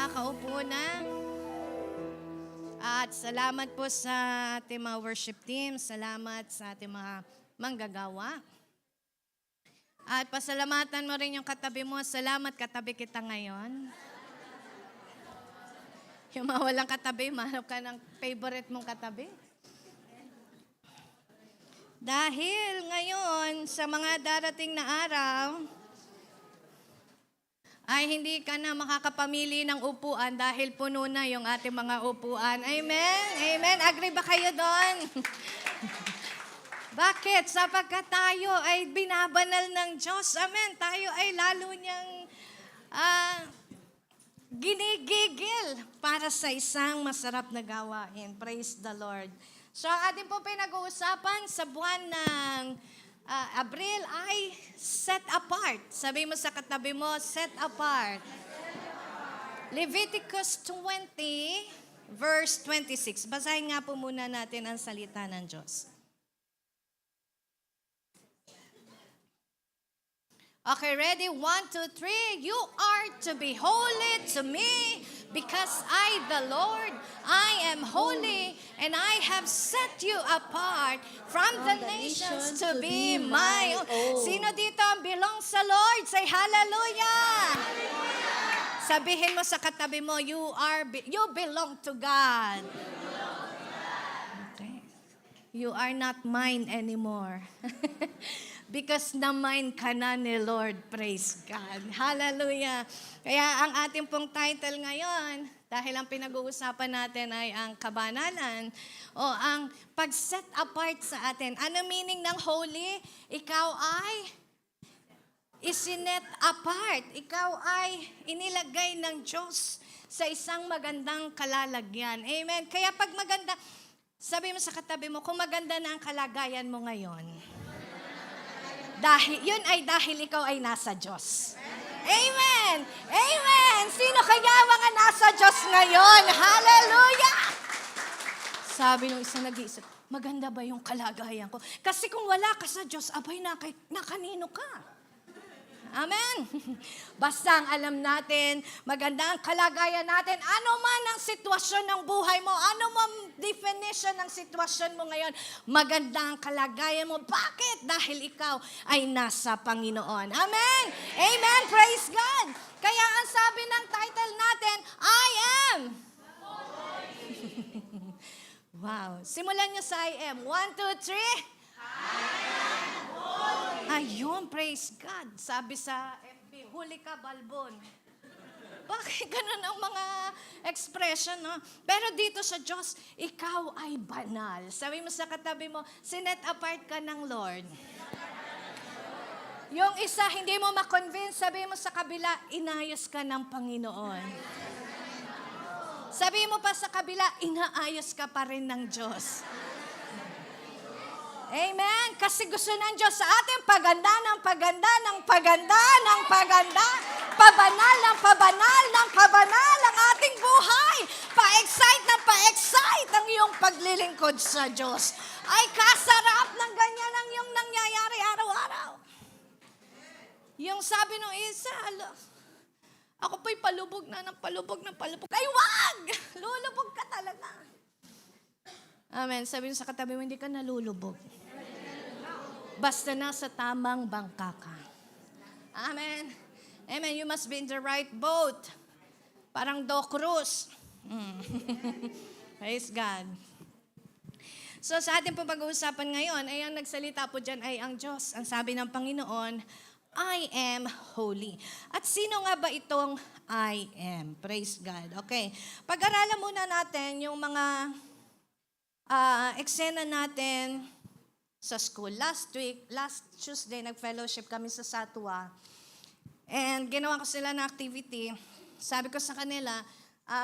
makaupo na. At salamat po sa ating mga worship team. Salamat sa ating mga manggagawa. At pasalamatan mo rin yung katabi mo. Salamat, katabi kita ngayon. Yung mga walang katabi, mahanap ka ng favorite mong katabi. Dahil ngayon, sa mga darating na araw, ay hindi ka na makakapamili ng upuan dahil puno na yung ating mga upuan. Amen? Amen? Agree ba kayo doon? Bakit? Sapagkat tayo ay binabanal ng Diyos. Amen? Tayo ay lalo niyang ginigigil para sa isang masarap na gawain. Praise the Lord. So ating po pinag-uusapan sa buwan ng Abril ay set apart. Sabi mo sa katabi mo, set apart. Leviticus 20, verse 26. Basahin nga po muna natin ang salita ng Diyos. Okay, ready? 1, 2, 3. You are to be holy to me because I, the Lord, I am holy and I have set you apart from the nations to be my own. Sino dito ang belong sa Lord? Say hallelujah! Sabihin mo sa katabi mo, you belong to God. Okay. You are not mine anymore. Because na-mine ka na ni Lord. Praise God. Hallelujah. Kaya ang ating pong title ngayon, dahil ang pinag-uusapan natin ay ang kabanalan o ang pag-set apart sa atin. Ano meaning ng holy? Ikaw ay isinet apart. Ikaw ay inilagay ng Diyos sa isang magandang kalalagyan. Amen. Kaya pag maganda, sabi mo sa katabi mo, kung maganda na ang kalagayan mo ngayon, yun ay dahil ikaw ay nasa Diyos. Amen! Amen! Sino kaya mga nasa Diyos ngayon? Hallelujah! Sabi nung isang nag-iisip, maganda ba yung kalagayan ko? Kasi kung wala ka sa Diyos, abay na kanino ka? Amen. Basta ang alam natin, maganda ang kalagayan natin. Ano man ang sitwasyon ng buhay mo, ano man definition ng sitwasyon mo ngayon, maganda ang kalagayan mo. Bakit? Dahil ikaw ay nasa Panginoon. Amen. Amen. Praise God. Kaya ang sabi ng title natin, I am. Wow. Simulan niyo sa I am. 1, 2, 3. I am. Ayun, praise God. Sabi sa FB, huli ka, balbon. Bakit ganun ang mga expression, no? Pero dito sa Diyos, ikaw ay banal. Sabi mo sa katabi mo, sinet apart ka ng Lord. Yung isa, hindi mo ma-convince, sabi mo sa kabila, inayos ka ng Panginoon. Sabi mo pa sa kabila, inaayos ka pa rin ng Diyos. Amen. Kasi gusto ng Diyos sa atin paganda ng paganda ng paganda ng paganda, pabanal ng pabanal ng pabanal ang ating buhay. Pa-excite ng pa-excite ang iyong paglilingkod sa Diyos. Ay kasarap ng ganyan ang iyong nangyayari araw-araw. Yung sabi ng isa, ako po'y palubog na ng palubog ng palubog. Ay wag! Lulubog ka talaga. Amen. Sabi sa katabi mo, hindi ka nalulubog. Basta nasa tamang bangka ka. Amen. Amen. You must be in the right boat. Parang Doc Cruz. Praise God. So sa ating pong pag-uusapan ngayon, ay ang nagsalita po dyan ay ang Diyos. Ang sabi ng Panginoon, I am holy. At sino nga ba itong I am? Praise God. Okay. Pag-aralan muna natin yung mga eksena natin sa school. Last Tuesday, nag-fellowship kami sa Satwa. And ginawa ko sila na activity. Sabi ko sa kanila,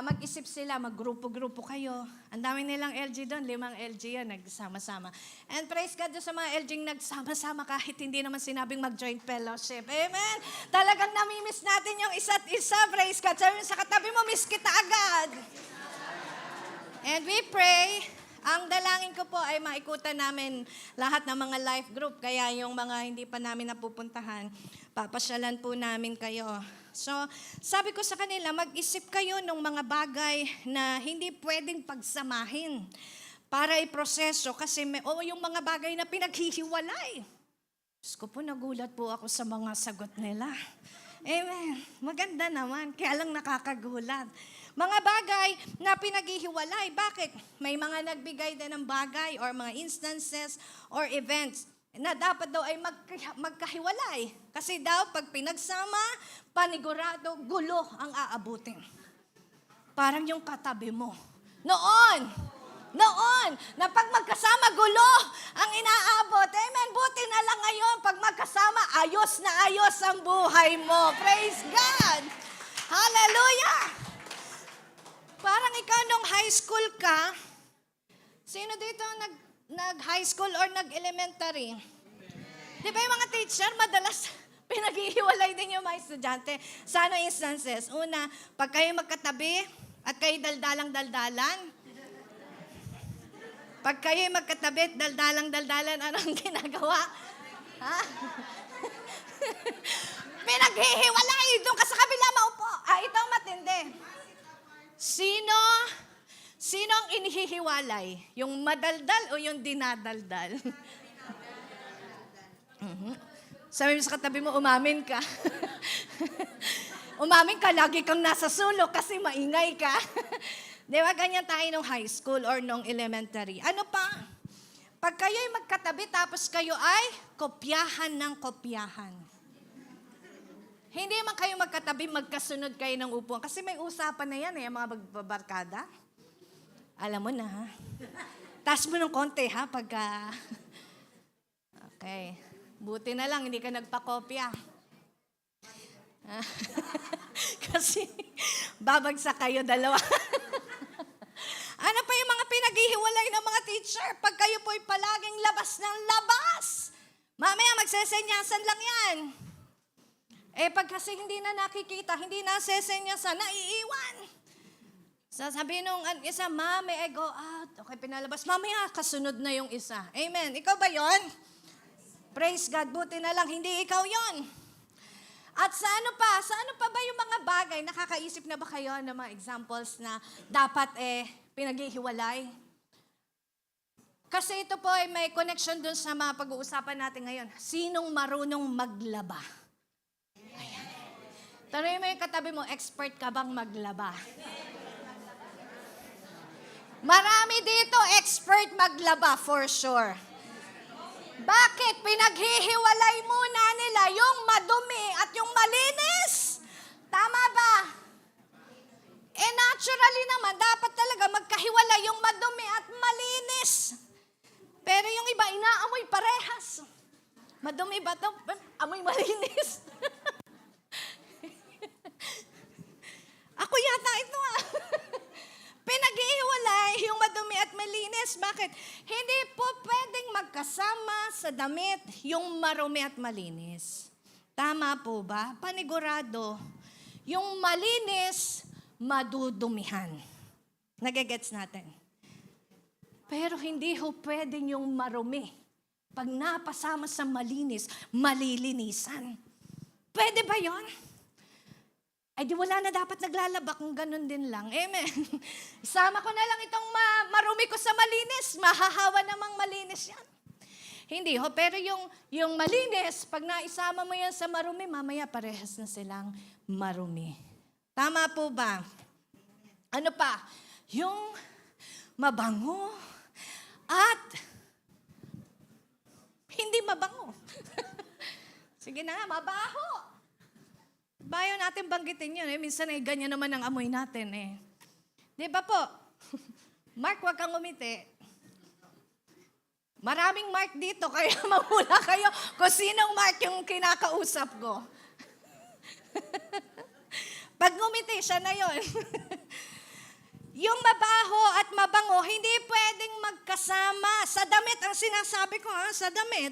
mag-isip sila, mag-grupo-grupo kayo. Ang dami nilang LG doon, 5 LG yan, nagsama-sama. And praise God doon sa mga LG nagsama-sama kahit hindi naman sinabing mag-joint fellowship. Amen? Talagang namimiss natin yung isa't isa, praise God. Sabi mo sa katabi mo, miss kita agad. And we pray. Ang dalangin ko po ay maikutan namin lahat ng mga life group. Kaya yung mga hindi pa namin napupuntahan, papasyalan po namin kayo So, sabi ko sa kanila, mag-isip kayo ng mga bagay na hindi pwedeng pagsamahin para iproseso kasi yung mga bagay na pinaghihiwalay. Diyos ko po, nagulat po ako sa mga sagot nila. Amen. Maganda naman, kaya lang nakakagulat. Mga bagay na pinaghihiwalay. Bakit? May mga nagbigay din ng bagay or mga instances or events na dapat daw ay magkahiwalay. Kasi daw, pag pinagsama, panigurado, gulo ang aabutin. Parang yung katabi mo. Noon, na pag magkasama, gulo ang inaabot. Amen. Buti na lang ngayon, pag magkasama, ayos na ayos ang buhay mo. Praise God. Hallelujah. Parang ikaw nung high school ka, sino dito nag-high school or nag-elementary? Di ba yung mga teacher, madalas pinaghihiwalay din yung mga estudyante. Sa ano instances? Una, pag kayo magkatabi at kayo daldalang-daldalan. Pag kayo magkatabi at daldalang-daldalan, anong ginagawa? Ha? Pinaghihiwalay. Doon ka sa kabila maupo. Ito ang matindi. Sino ang inihihiwalay? Yung madaldal o yung dinadaldal? Sabi mo sa katabi mo, umamin ka. Umamin ka, lagi kang nasa sulok kasi maingay ka. Di ba, ganyan tayo nung high school or nung elementary. Ano pa? Pag kayo'y magkatabi tapos kayo ay kopyahan ng kopyahan. Hindi man kayo magkatabi, magkasunod kayo ng upuan. Kasi may usapan na yan, mga magbabarkada. Alam mo na, ha? Taas mo ng konti, ha? Pagka... Okay. Buti na lang, hindi ka nagpakopya. Kasi babagsak kayo dalawa. Ano pa yung mga pinaghihiwalay ng mga teacher? Pag kayo po'y palaging labas ng labas. Mamaya magsesenyasan lang yan. Pag kasi hindi na nakikita, hindi na sesenyasan, naiiwan. Sasabihin nung isa, Ma, may I go out? Okay, pinalabas. Mamaya, kasunod na yung isa. Amen. Ikaw ba yon? Praise God, buti na lang, hindi ikaw yon. At sa ano pa ba yung mga bagay? Nakakaisip na ba kayo ng mga examples na dapat pinaghihiwalay? Kasi ito po ay may connection dun sa mga pag-uusapan natin ngayon. Sinong marunong maglaba? Ayan. Tanungin mo yung katabi mo, expert ka bang maglaba? Marami dito expert maglaba for sure. Bakit? Pinaghihiwalay muna nila yung madumi at yung malinis. Tama ba? Naturally naman, dapat talaga magkahiwalay yung madumi at malinis. Pero yung iba, inaamoy parehas. Madumi ba ito? Amoy malinis. Ako yata ito Pinaghihiwalay yung madumi at malinis. Bakit? Hindi po pwedeng magkasama sa damit yung marumi at malinis. Tama po ba? Panigurado, yung malinis, madudumihan. Nagigets natin. Pero hindi ho pwedeng yung marumi. Pag napasama sa malinis, malilinisan. Pwede ba yon? Ay di wala na dapat naglalaba kung ganun din lang. Amen. Isama ko na lang itong marumi ko sa malinis. Mahahawa namang malinis yan. Hindi ho, pero yung malinis, pag naisama mo yan sa marumi, mamaya parehas na silang marumi. Tama po ba? Ano pa? Yung mabango at hindi mabango. Sige na nga, mabaho. Bayo natin banggitin yun. Minsan ganyan naman ang amoy natin Di ba po? Mark, wag kang umiti. Maraming Mark dito, kaya mamula kayo kung sinong Mark yung kinakausap ko. Pag ngumiti, siya na yon. Yung mabaho at mabango, hindi pwedeng magkasama. Sa damit, ang sinasabi ko sa damit.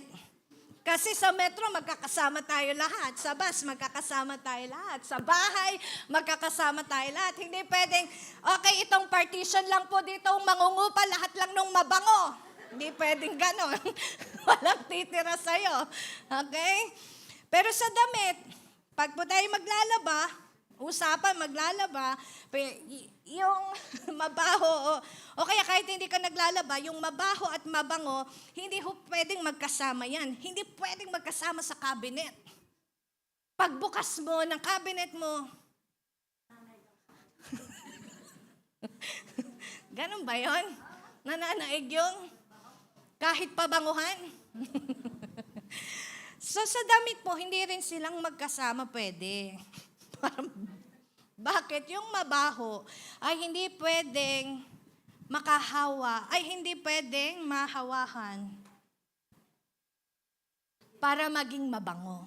Kasi sa metro, magkakasama tayo lahat. Sa bus, magkakasama tayo lahat. Sa bahay, magkakasama tayo lahat. Hindi pwedeng, okay, itong partition lang po dito, mangungupa, lahat lang nung mabango. Hindi pwedeng ganon. Walang titira sa'yo. Okay? Pero sa damit, pag po tayo maglalaba, usapan maglalaba, yung mabaho, o kaya kahit hindi ka naglalaba, yung mabaho at mabango, hindi ho pwedeng magkasama yan. Hindi pwedeng magkasama sa cabinet. Pagbukas mo ng cabinet mo, ganun ba yun? Nananaig yung kahit pabanguhan? So sa damit mo, hindi rin silang magkasama pwede. Bakit? Yung mabaho ay hindi pwedeng makahawa, ay hindi pwedeng mahawahan para maging mabango.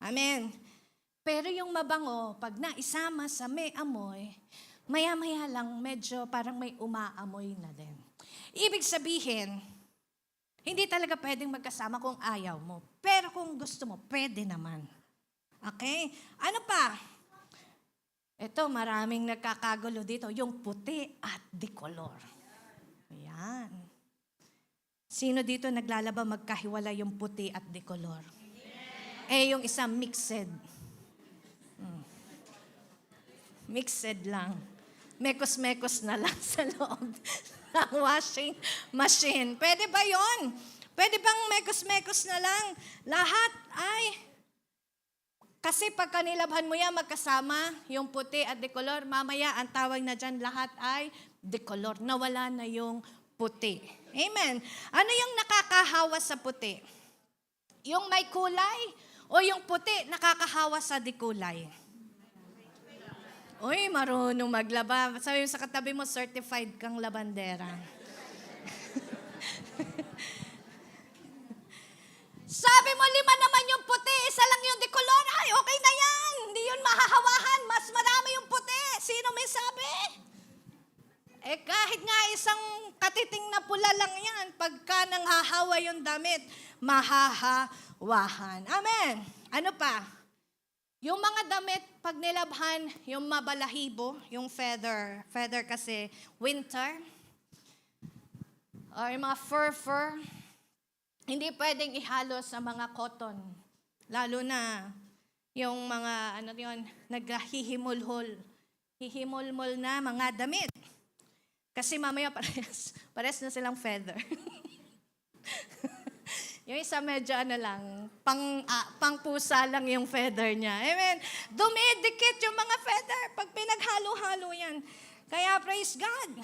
Amen. Pero yung mabango, pag naisama sa may amoy, maya-maya lang medyo parang may umaamoy na din. Ibig sabihin, hindi talaga pwedeng magkasama kung ayaw mo. Pero kung gusto mo, pwede naman. Okay? Ano pa? Ito, maraming nagkakagulo dito. Yung puti at decolor. Ayan. Sino dito naglalaba magkahiwala yung puti at decolor? Yung isa mixed. Mixed lang. Mekos-mekos na lang sa loob ng washing machine. Pwede ba yon? Pwede bang mekos-mekos na lang? Lahat ay... Kasi pagka nilabhan mo yan magkasama, yung puti at decolor, mamaya ang tawag na dyan lahat ay decolor. Nawala na yung puti. Amen. Ano yung nakakahawa sa puti? Yung may kulay o yung puti nakakahawa sa dekulay? Uy, marunong maglaba. Sabi mo sa katabi mo, certified kang labandera. Sabi mo, 5 naman yung puti, 1 lang yung decolor. Ay, okay na yan. Hindi yun mahahawahan. Mas marami yung puti. Sino may sabi? Kahit nga isang katiting na pula lang yan, pagka nanghahawa yung damit, mahahawahan. Amen. Ano pa? Yung mga damit, pag nilabhan, yung mabalahibo, yung feather. Feather kasi winter. Or yung mga fur. Hindi pwedeng ihalo sa mga cotton. Lalo na yung mga, naghihimulhol. Hihimulmol na mga damit. Kasi mamaya pares na silang feather. Yung isa medyo pang pusa lang yung feather niya. Amen. Dumidikit yung mga feather pag pinaghalo-halo yan. Kaya praise God.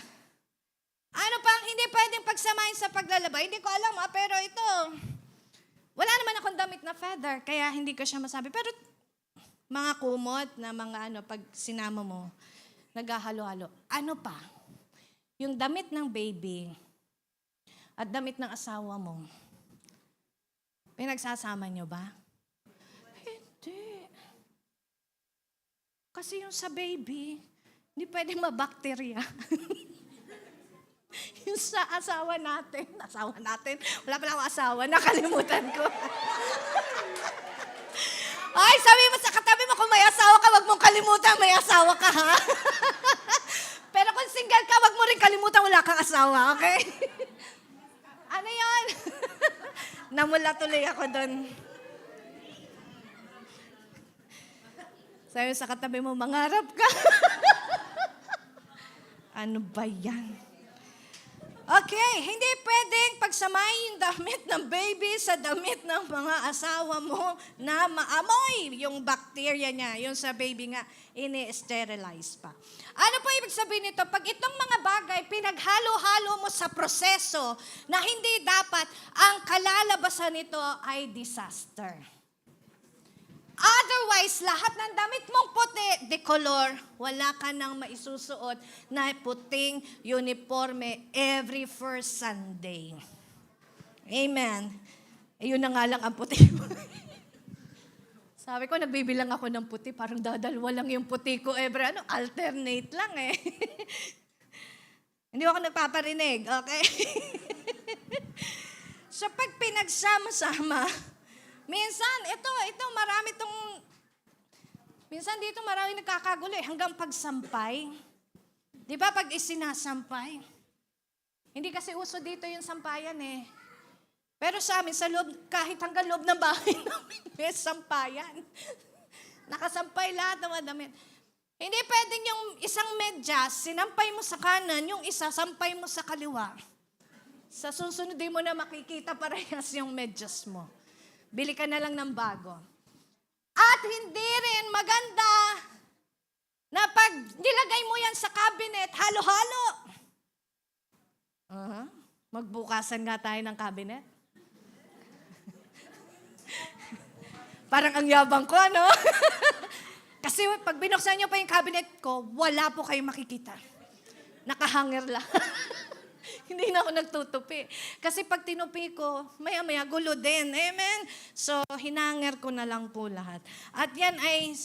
Ano pang hindi pwedeng pagsamahin sa paglalaba? Hindi ko alam pero ito, wala naman akong damit na feather, kaya hindi ko siya masabi. Pero mga kumot na mga pag sinama mo, naghahalo-halo. Ano pa? Yung damit ng baby at damit ng asawa mo, pinagsasama nyo ba? Hindi. Kasi yung sa baby, hindi pwedeng mabakterya. Yung sa asawa natin, wala pala akong asawa, nakalimutan ko. Ay, sabi mo sa katabi mo, kung may asawa ka, wag mong kalimutan, may asawa ka, ha? Pero kung single ka, wag mo rin kalimutan, wala kang asawa, okay? Ano yan? Namula tuloy ako doon. Sabi mo sa katabi mo, mangarap ka. Ano ba yan? Okay, hindi pwedeng pagsamahin yung damit ng baby sa damit ng mga asawa mo na maamoy yung bacteria niya. Yung sa baby nga, ini-sterilize pa. Ano po ibig sabihin nito? Pag itong mga bagay, pinaghalo-halo mo sa proseso na hindi dapat, ang kalalabasan nito ay disaster. Otherwise, lahat ng damit mong puti, decolor, wala ka nang maisusuot na puting uniforme every first Sunday. Amen. Yun na nga lang ang puti. Sabi ko, nagbibilang ako ng puti, parang dadalwa lang yung puti ko every, alternate lang eh. Hindi ako nagpaparinig, okay? So pag pinagsama-sama, minsan dito marami nagkakagulo hanggang pagsampay. Di ba pag isinasampay? Hindi kasi uso dito yung sampayan eh. Pero sa amin, sa loob, kahit hanggang loob ng bahay namin, may sampayan. Nakasampay lahat ng mga damit. Hindi pwedeng yung isang medyas, sinampay mo sa kanan, yung isa, sampay mo sa kaliwa. Sa susunod, di mo na makikita parehas yung medyas mo. Bili ka na lang ng bago. At hindi rin maganda na pag nilagay mo yan sa cabinet, halo-halo. Magbukasan nga tayo ng cabinet. Parang ang yabang ko, ano? Kasi pag binuksan nyo pa yung cabinet ko, wala po kayong makikita. Nakahanger lang. Hindi na ako nagtutupi. Kasi pag tinupi ko, maya-maya gulo din. Amen? So, hinanger ko na lang po lahat. At yan ay,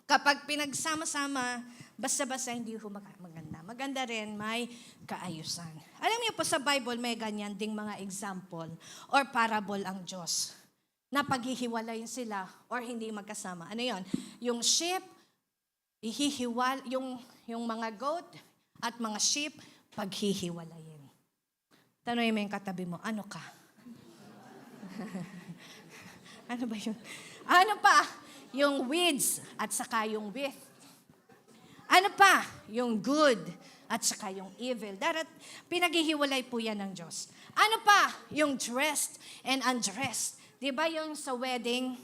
kapag pinagsama-sama, basta-basta hindi ho maganda. Maganda rin, may kaayusan. Alam niyo po sa Bible, may ganyan ding mga example or parable ang Diyos na paghihiwalayin sila or hindi magkasama. Ano yon? Yung sheep, yung mga goat at mga sheep, paghihiwalayin. Tanongin mo yung katabi mo, ano ka? Ano ba yun? Ano pa? Yung weeds at saka yung wheat. Ano pa? Yung good at saka yung evil. Pinaghihiwalay po yan ng Diyos. Ano pa? Yung dressed and undressed. Di ba yung sa wedding?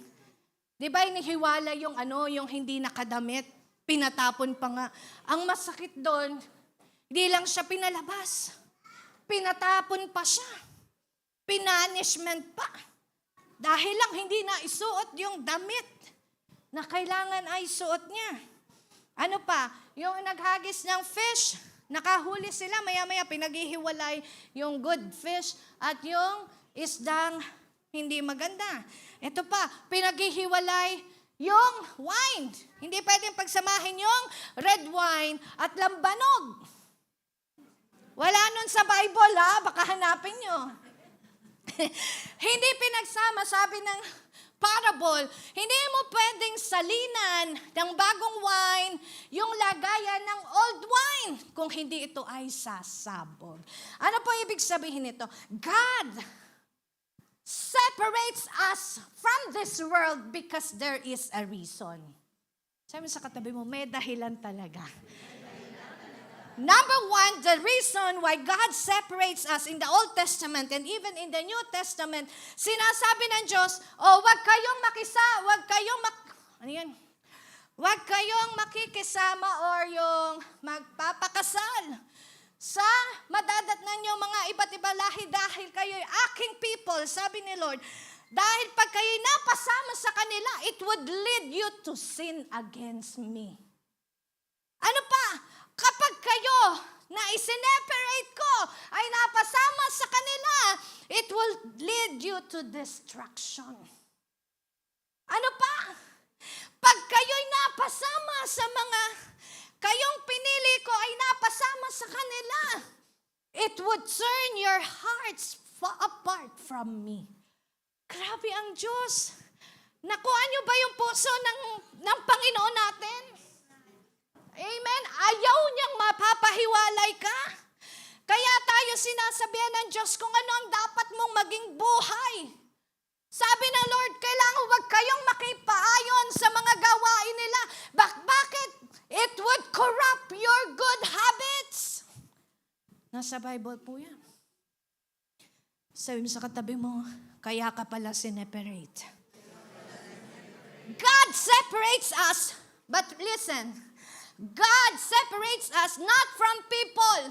Di ba inihiwala yung yung hindi nakadamit? Pinatapon pa nga. Ang masakit doon, hindi lang siya pinalabas. Pinatapon pa siya. Pinanishment pa. Dahil lang hindi na isuot yung damit na kailangan ay suot niya. Ano pa? Yung naghagis ng fish, nakahuli sila, maya-maya pinaghihiwalay yung good fish at yung isdang hindi maganda. Ito pa, pinaghihiwalay yung wine. Hindi pwedeng pagsamahin yung red wine at lambanog. Wala nun sa Bible, baka hanapin nyo. Hindi pinagsama, sabi ng parable, hindi mo pwedeng salinan ng bagong wine yung lagayan ng old wine kung hindi ito ay sasabog. Ano po ibig sabihin nito? God separates us from this world because there is a reason. Sabi sa katabi mo, may dahilan talaga. Number one, the reason why God separates us in the Old Testament and even in the New Testament, sinasabi ng Diyos, wag kayong Wag kayong makikisama or yung magpapakasal sa madadatnan yung mga iba't ibang lahi dahil kayo'y aking people, sabi ni Lord. Dahil pag kayo'y napasama sa kanila, it would lead you to sin against me. Ano pa? Kapag kayo na isineparate ko ay napasama sa kanila, it will lead you to destruction. Ano pa? Pag kayo'y napasama sa kayong pinili ko ay napasama sa kanila, it would turn your hearts apart from me. Grabe ang Diyos. Nakuha niyo ba yung puso ng Panginoon natin? Amen? Ayaw niyang mapapahiwalay ka. Kaya tayo sinasabihan ng Diyos kung ano ang dapat mong maging buhay. Sabi ng Lord, kailangan huwag kayong makipaayon sa mga gawain nila. Bakit? It would corrupt your good habits. Nasa Bible po yan. Sabi mo sa katabi mo, kaya ka pala sineparate. God separates us, but listen, God separates us not from people.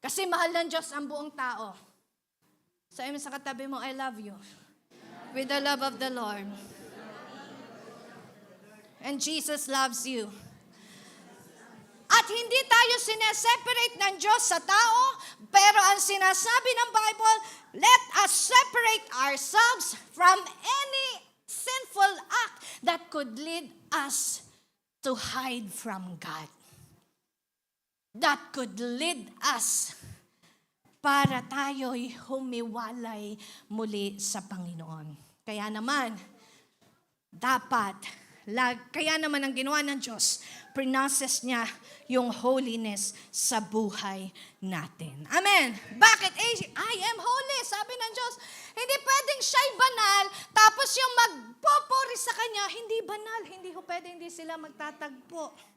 Kasi mahal ng Diyos ang buong tao. Sabi mo sa katabi mo, I love you. With the love of the Lord. And Jesus loves you. At hindi tayo sineseparate ng Diyos sa tao, pero ang sinasabi ng Bible, let us separate ourselves from any sinful act that could lead us to hide from God. That could lead us para tayo'y humiwalay muli sa Panginoon. Kaya naman, dapat Kaya naman ang ginawa ng Diyos, prinocess niya yung holiness sa buhay natin. Amen. Bakit? I am holy, sabi ng Diyos. Hindi pwedeng siya'y banal, tapos yung magpupuri sa Kanya, hindi banal. Hindi ho pwedeng hindi sila magtatagpo.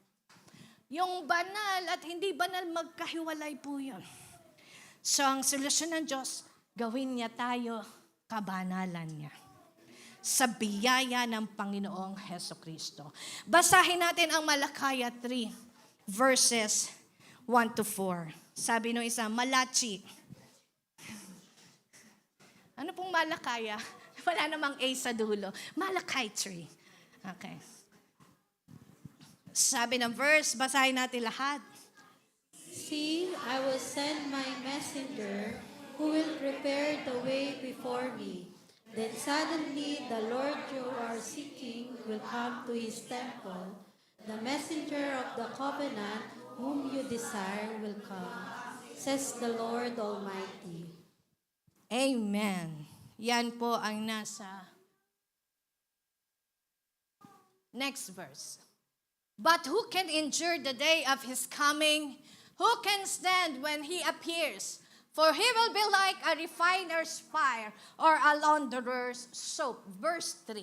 Yung banal at hindi banal, magkahiwalay po yun. So ang solusyon ng Diyos, gawin niya tayo kabanalan niya sa biyaya ng Panginoong Hesukristo. Basahin natin ang Malakaya 3, verses 1-4. Sabi nung isa, Malachi. Ano pong Malakaya? Wala namang A sa dulo. Malakay 3. Okay. Sabi ng verse, basahin natin lahat. See, I will send my messenger who will prepare the way before me. Then suddenly the Lord you are seeking will come to his temple. The messenger of the covenant whom you desire will come, says the Lord Almighty. Amen. Yan po ang nasa next verse. But who can endure the day of his coming? Who can stand when he appears? For he will be like a refiner's fire or a launderer's soap. Verse 3.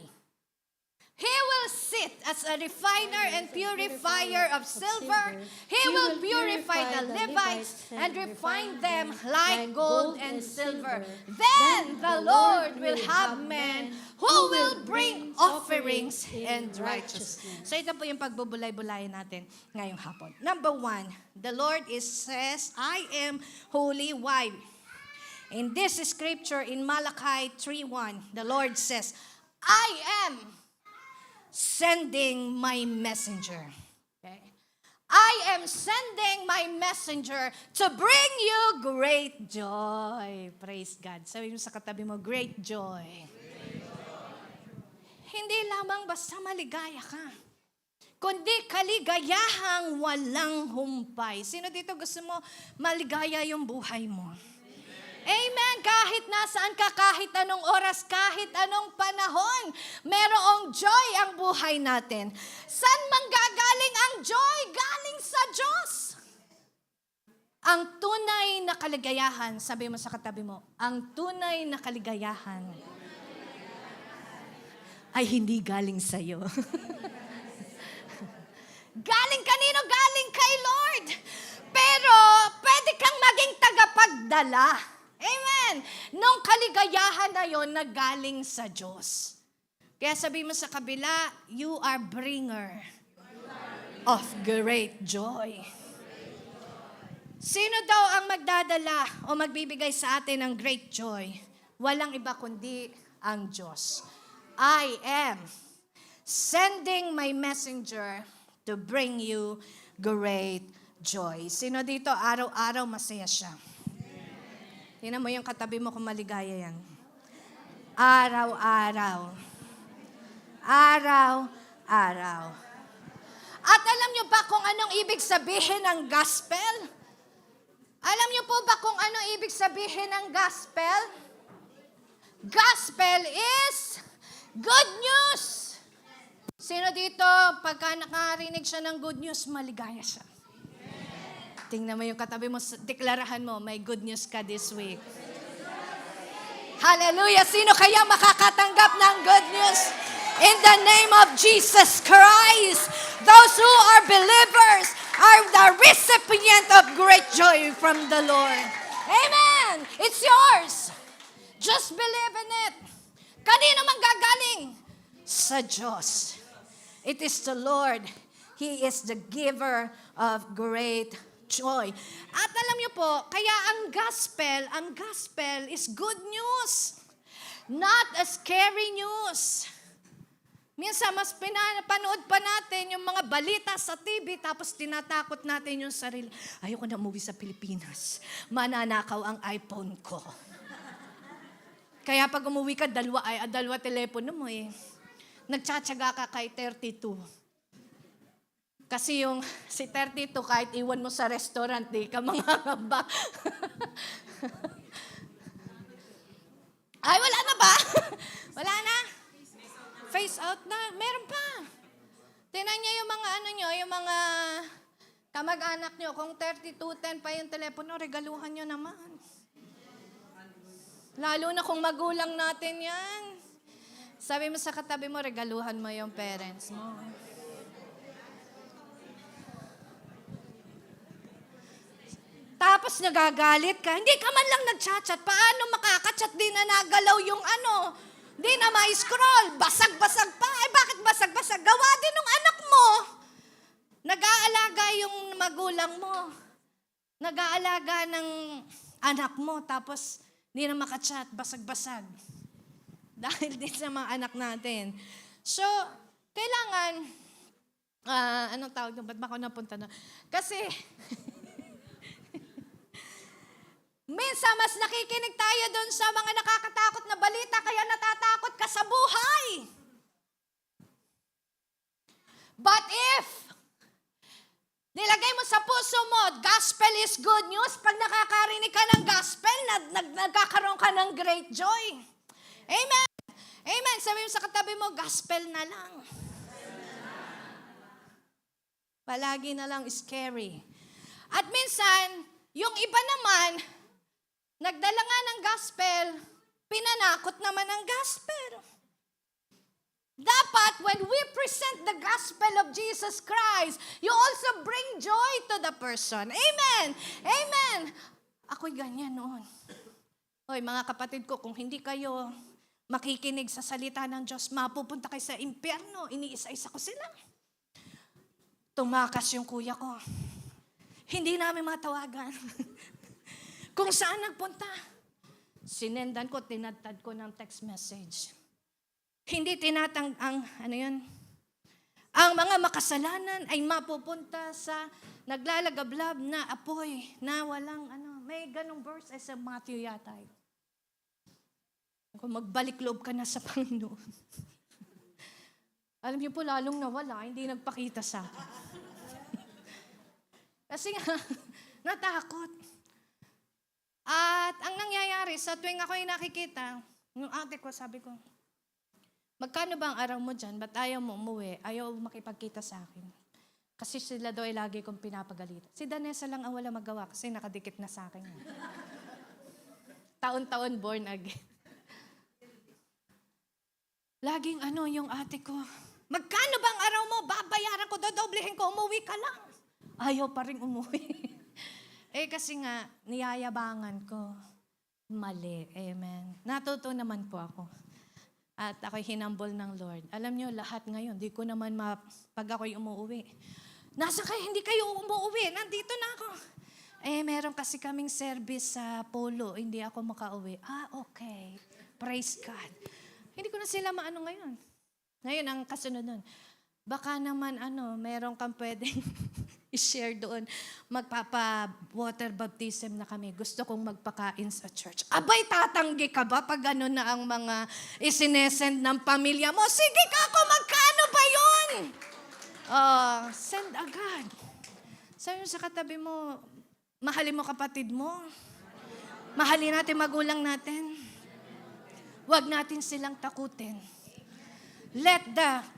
He will sit as a refiner and purifier of silver. He will purify the Levites and refine them like gold and silver. Then the Lord will have men who will bring offerings and righteousness. So ito po yung pagbubulay-bulayan natin ngayong hapon. Number 1, the Lord says, I am holy. Why? In this scripture in Malachi 3:1, the Lord says, I am sending my messenger. Okay? I am sending my messenger to bring you great joy. Praise God. Sabi mo sa katabi mo, great joy. Hindi lamang basta maligaya ka, kundi kaligayahang walang humpay. Sino dito gusto mo maligaya yung buhay mo? Amen. Kahit nasaan ka, kahit anong oras, kahit anong panahon, merong joy ang buhay natin. Saan manggagaling ang joy? Galing sa Diyos. Ang tunay na kaligayahan, sabi mo sa katabi mo, ang tunay na kaligayahan ay hindi galing sa iyo. Galing kanino? Galing kay Lord. Pero pwede kang maging tagapagdala. Amen. Nung kaligayahan na yon na galing sa Diyos. Kaya sabi mo sa kabila, you are bringer of great joy. Sino daw ang magdadala o magbibigay sa atin ng great joy? Walang iba kundi ang Diyos. I am sending my messenger to bring you great joy. Sino dito araw-araw masaya siya? Tingnan mo yung katabi mo kung maligaya yan. Araw-araw. Araw-araw. At alam niyo ba kung anong ibig sabihin ng gospel? Alam niyo po ba kung anong ibig sabihin ng gospel? Gospel is good news. Sino dito, pagka nakarinig siya ng good news, maligaya siya? Tingnan mo yung katabi mo, deklarahan mo, may good news ka this week. Hallelujah! Sino kaya makakatanggap ng good news? In the name of Jesus Christ, those who are believers are the recipient of great joy from the Lord. Amen! It's yours. Just believe in it. Kanino manggagaling? Sa Diyos. It is the Lord. He is the giver of great joy. At alam niyo po, kaya ang gospel is good news. Not a scary news. Minsan, mas pinapanood pa natin yung mga balita sa TV, tapos tinatakot natin yung sarili. Ayoko na umuwi sa Pilipinas. Mananakaw ang iPhone ko. Kaya pag umuwi ka, dalawa telepono mo eh. Nagtsatsaga ka kay 32. Kasi yung si 32, kahit iwan mo sa restaurant, di ka mangangamba. Ay, wala na ba? Wala na? Face out na? Meron pa. Tingnan niyo yung mga yung mga kamag-anak nyo. Kung 3210 pa yung telepono, regaluhan nyo naman. Lalo na kung magulang natin yan. Sabi mo sa katabi mo, regaluhan mo yung parents mo. Tapos nagagalit ka, hindi ka man lang nag-chat-chat. Paano makaka-chat? Di na nagalaw yung di na ma-scroll. Basag-basag pa. Bakit basag-basag? Gawa din ng anak mo. Nag-aalaga yung magulang mo. Nag-aalaga ng anak mo. Tapos, di na maka-chat. Basag-basag. Dahil din sa mga anak natin. So, kailangan, anong tawag doon? Ba't ba ako napunta na? Kasi, minsan, mas nakikinig tayo doon sa mga nakakatakot na balita, kaya natatakot ka sa buhay. But if, nilagay mo sa puso mo, gospel is good news, pag nakakarinig ka ng gospel, nagkakaroon ka ng great joy. Amen. Amen. Sabi mo sa katabi mo, gospel na lang. Palagi na lang scary. At minsan, yung iba naman, nagdala nga ng gospel, pinanakot naman ang gospel. Dapat, when we present the gospel of Jesus Christ, you also bring joy to the person. Amen! Amen! Ako'y ganyan noon. Hoy, mga kapatid ko, kung hindi kayo makikinig sa salita ng Diyos, mapupunta kayo sa impyerno. Iniisa-isa ko sila. Tumakas yung kuya ko. Hindi namin matawagan. Kung saan nagpunta, sinendan ko, tinatad ko ng text message. Hindi ang mga makasalanan ay mapupunta sa naglalagablab na apoy na walang may ganong verse sa Matthew yata. Kung magbalik loob ka na sa Panginoon. Alam niyo po, lalong nawala, hindi nagpakita sa akin. Kasi nga, natakot. At ang nangyayari, sa tuwing ako'y nakikita, yung ate ko, sabi ko, magkano ba ang araw mo dyan? Ba't ayaw mo umuwi? Ayaw makipagkita sa akin. Kasi sila daw ay lagi kong pinapagalitan. Si Danessa lang ang wala magawa kasi nakadikit na sa akin. Taon-taon born again. Laging yung ate ko, magkano bang araw mo? Babayaran ko, dodoblehin ko, umuwi ka lang. Ayaw pa rin umuwi. Kasi nga, niyayabangan ko. Mali. Amen. Natuto naman po ako. At ako'y hinambol ng Lord. Alam nyo, lahat ngayon, di ko naman pag ako'y umuwi. Nasa kayo, hindi kayo umuwi. Nandito na ako. Meron kasi kaming service sa Polo. Hindi ako makauwi. Okay. Praise God. Hindi ko na sila maano ngayon. Ngayon, ang kasunod nun. Baka naman meron kang pwedeng i-share doon. Magpapa-water baptism na kami. Gusto kong magpakain sa church. Abay, tatanggi ka ba pag na ang mga isinesend ng pamilya mo? Sige ka ako, magkano ba yun? Send agad. Sabi mo sa katabi mo, mahalin mo kapatid mo. Mahalin natin magulang natin. Huwag natin silang takutin. Let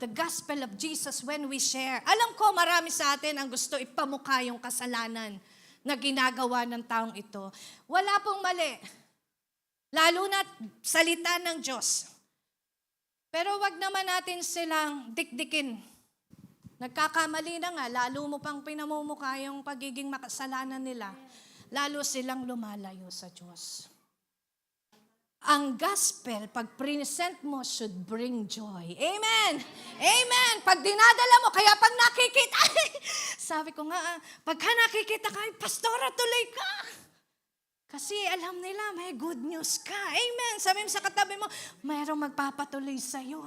the gospel of Jesus when we share. Alam ko marami sa atin ang gusto ipamukha yung kasalanan na ginagawa ng taong ito. Wala pong mali. Lalo na salita ng Diyos. Pero wag naman natin silang dikdikin. Nagkakamali na nga, lalo mo pang pinamumukha yung pagiging makasalanan nila. Lalo silang lumalayo sa Diyos. Ang gospel, pag present mo, should bring joy. Amen! Amen! Pag dinadala mo, kaya pag nakikita, sabi ko nga, pagka nakikita ka, pastora, tuloy ka. Kasi alam nila, may good news ka. Amen! Sabi mo sa katabi mo, mayroong magpapatuloy sa'yo.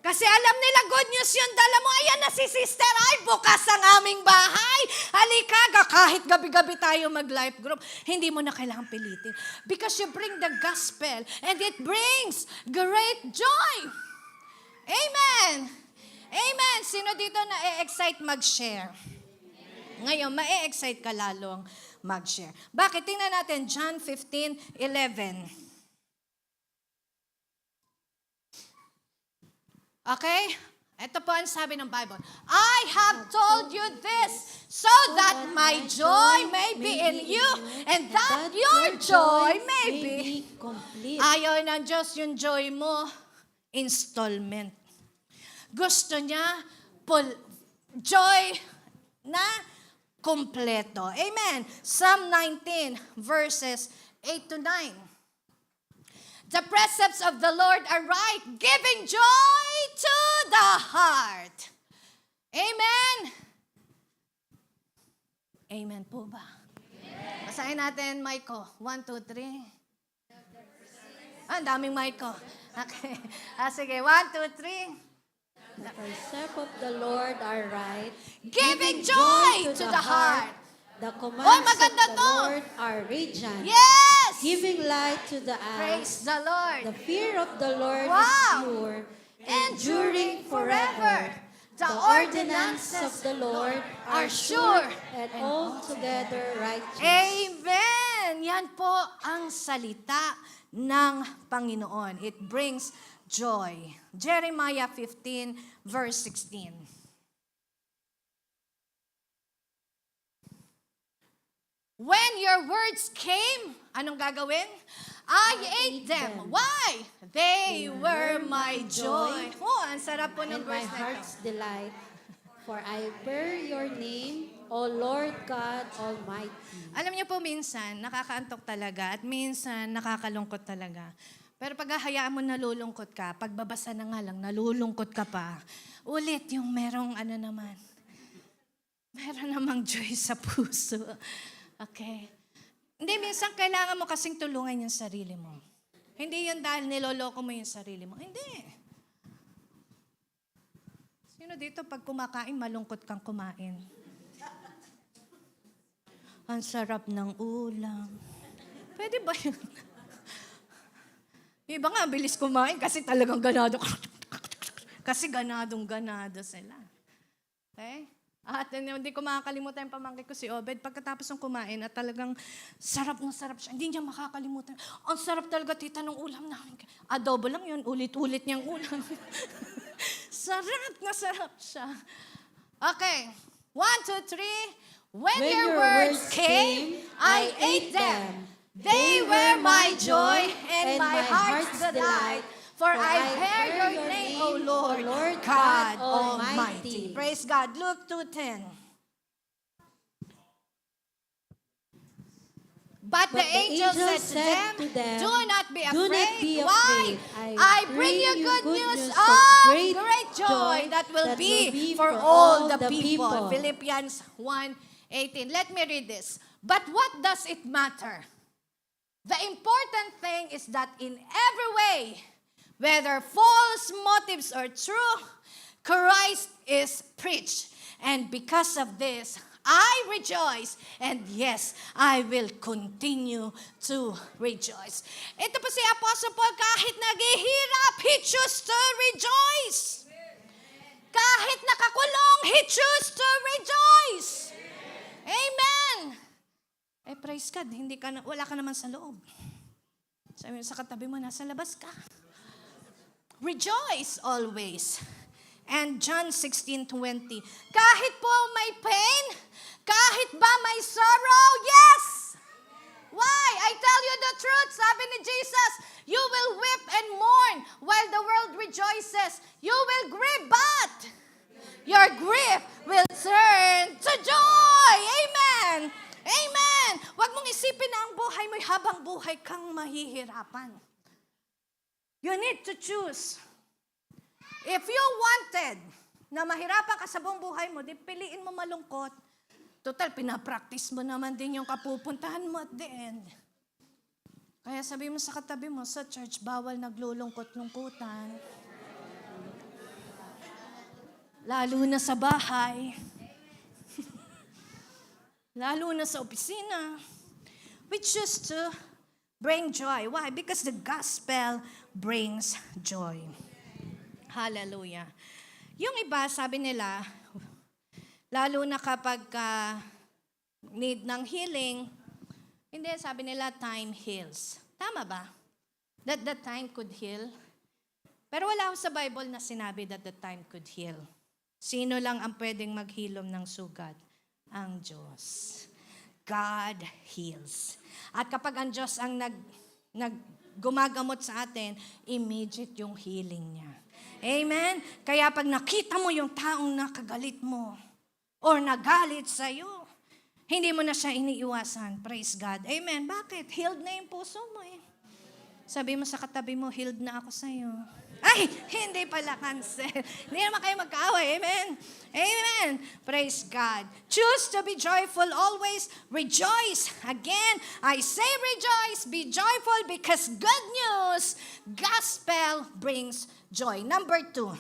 Kasi alam nila, good news yung dala mo. Ayan na si sister, ay bukas ang aming bahay. Halika, kahit gabi-gabi tayo mag-life group, hindi mo na kailangan pilitin. Because you bring the gospel and it brings great joy. Amen. Amen. Sino dito na-excite mag-share? Ngayon, ma-excite ka lalong mag-share. Bakit? Tingnan natin, John 15:11. Okay? Ito po ang sabi ng Bible. I have told you this so that my joy may be in you and that your joy may be. complete. Ayaw ng Diyos yung joy mo, installment. Gusto niya joy na kompleto. Amen. Psalm 19 verses 8 to 9. The precepts of the Lord are right, giving joy to the heart. Amen. Amen po ba? Amen. Basahin natin, Maiko. 1, 2, 3. Ang daming Maiko. Okay. Sige, 1, 2, 3. The precepts of the Lord are right, Giving joy to the heart. The Oh, commands of maganda the to. Lord are radiant, Yes! giving light to the Praise eyes. the Lord. The fear of the Lord Wow! is pure, Enduring forever. The ordinances of the Lord are are sure sure and altogether righteous. Amen! Yan po ang salita ng Panginoon. It brings joy. Jeremiah 15 verse 16. When your words came, anong gagawin? I ate them. Why? They were my joy. Oh, ang sarap po ng And my verse na ito. heart's delight, for I bear your name, O Lord God Almighty. Alam niyo po, minsan, nakakaantok talaga at minsan, nakakalungkot talaga. Pero pag hahayaan mo nalulungkot ka, pagbabasa na nga lang, nalulungkot ka pa, ulit yung merong meron namang joy sa puso. Okay? Hindi, minsan kailangan mo kasing tulungan yung sarili mo. Hindi yun dahil niloloko mo yung sarili mo. Hindi. Sino dito pag kumakain, malungkot kang kumain? Ang sarap ng ulam. Pwede ba yun? Iba nga, bilis kumain kasi talagang ganado. Kasi ganadong-ganado sila. Okay? At hindi ko makakalimutan yung pamangkin ko si Obed. Pagkatapos ng kumain at talagang sarap na sarap siya. Hindi niya makakalimutan. Ang sarap talaga, tita, ng ulam namin. Adobo lang yun, ulit-ulit niyang ulam. Sarap na sarap siya. Okay. 1, 2, 3. When your words came, I ate them. They were my joy and my heart's delight. For I bear your name, O Lord, God Almighty. Praise God. Luke 2:10. But the angel said to them, do not be afraid. Why? I bring you good news of great joy that will be for all the people. Philippians 1:18. Let me read this. But what does it matter? The important thing is that in every way, whether false motives or true, Christ is preached. And because of this, I rejoice. And yes, I will continue to rejoice. Ito po si Apostle Paul, kahit naghihirap, he chose to rejoice. Kahit nakakulong, he chose to rejoice. Amen. Praise God, wala ka naman sa loob. Sabi mo sa katabi mo, nasa labas ka. Rejoice always. And John 16:20. Kahit po may pain, kahit ba may sorrow, yes! Why? I tell you the truth, sabi ni Jesus, you will weep and mourn while the world rejoices. You will grieve, but your grief will turn to joy. Amen! Amen! Huwag mong isipin na ang buhay mo'y habang buhay kang mahihirapan. You need to choose. If you wanted na mahirapan ka sa buong buhay mo, di piliin mo malungkot. Total, pinapractice mo naman din yung kapupuntahan mo at the end. Kaya sabi mo sa katabi mo, sa church, bawal naglulungkot-lungkutan. Lalo na sa bahay. Lalo na sa opisina. We choose to bring joy. Why? Because the gospel brings joy. Hallelujah. Yung iba, sabi nila, lalo na kapag need ng healing, hindi, sabi nila, time heals. Tama ba? That the time could heal? Pero wala sa Bible na sinabi that the time could heal. Sino lang ang pwedeng maghilom ng sugat? Ang Diyos. God heals. At kapag ang Diyos ang gumagamot sa atin, immediate yung healing niya. Amen? Kaya pag nakita mo yung taong nakagalit mo or nagalit sa'yo, hindi mo na siya iniiwasan. Praise God. Amen. Bakit? Healed na yung puso mo eh. Sabi mo sa katabi mo, healed na ako sa'yo. Ay, hindi pala cancel. Hindi naman kayo magkaaway. Amen. Amen. Praise God. Choose to be joyful always. Rejoice. Again, I say rejoice. Be joyful because good news, gospel brings joy. Number 2.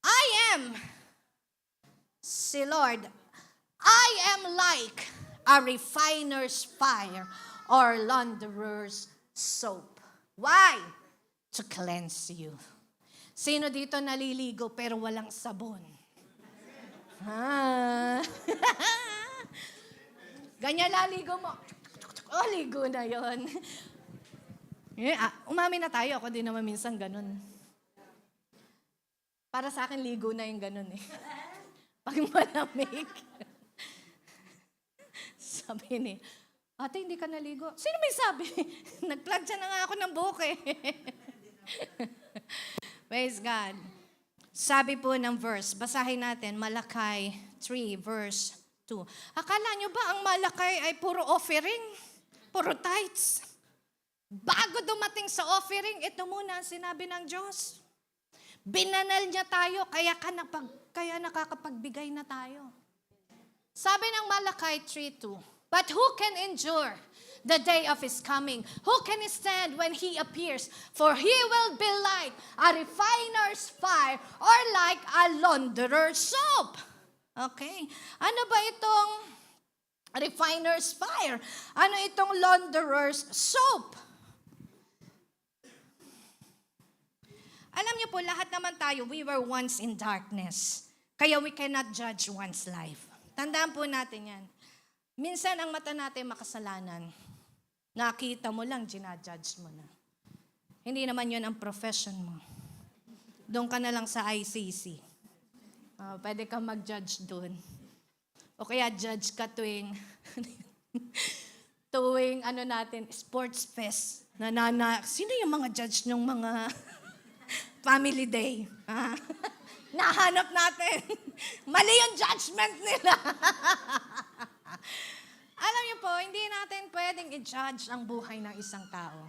I am, si Lord, I am like a refiner's fire or launderer's soap. Why? To cleanse you. Sino dito naliligo pero walang sabon? Ganyan laligo mo. Oh, ligo na yon. Umamin na tayo. Ako din naman minsan ganun. Para sa akin, ligo na yung ganun eh. Pag malamig. Sabi ni, ate, hindi ka naligo. Sino may sabi? Nag-plug siya na nga ako ng buhok eh. Praise God. Sabi po ng verse, basahin natin, Malakay 3 verse 2. Akala nyo ba ang Malakay ay puro offering? Puro tithes? Bago dumating sa offering, ito muna ang sinabi ng Diyos. Binanal niya tayo, kaya nakakapagbigay na tayo. Sabi ng Malakay 3:2, but who can endure the day of His coming? Who can stand when He appears? For He will be like a refiner's fire or like a launderer's soap. Okay. Ano ba itong refiner's fire? Ano itong launderer's soap? Alam niyo po, lahat naman tayo, we were once in darkness. Kaya we cannot judge one's life. Tandaan po natin yan. Minsan ang mata natin makasalanan. Nakita mo lang, ginajudge mo na. Hindi naman yun ang profession mo. Doon ka na lang sa ICC. Pwede kang mag-judge doon. O kaya judge ka tuwing sports fest. Sino yung mga judge ng mga family day? Nahanap natin. Mali yung judgment nila. Alam niyo po, hindi natin pwedeng i-judge ang buhay ng isang tao.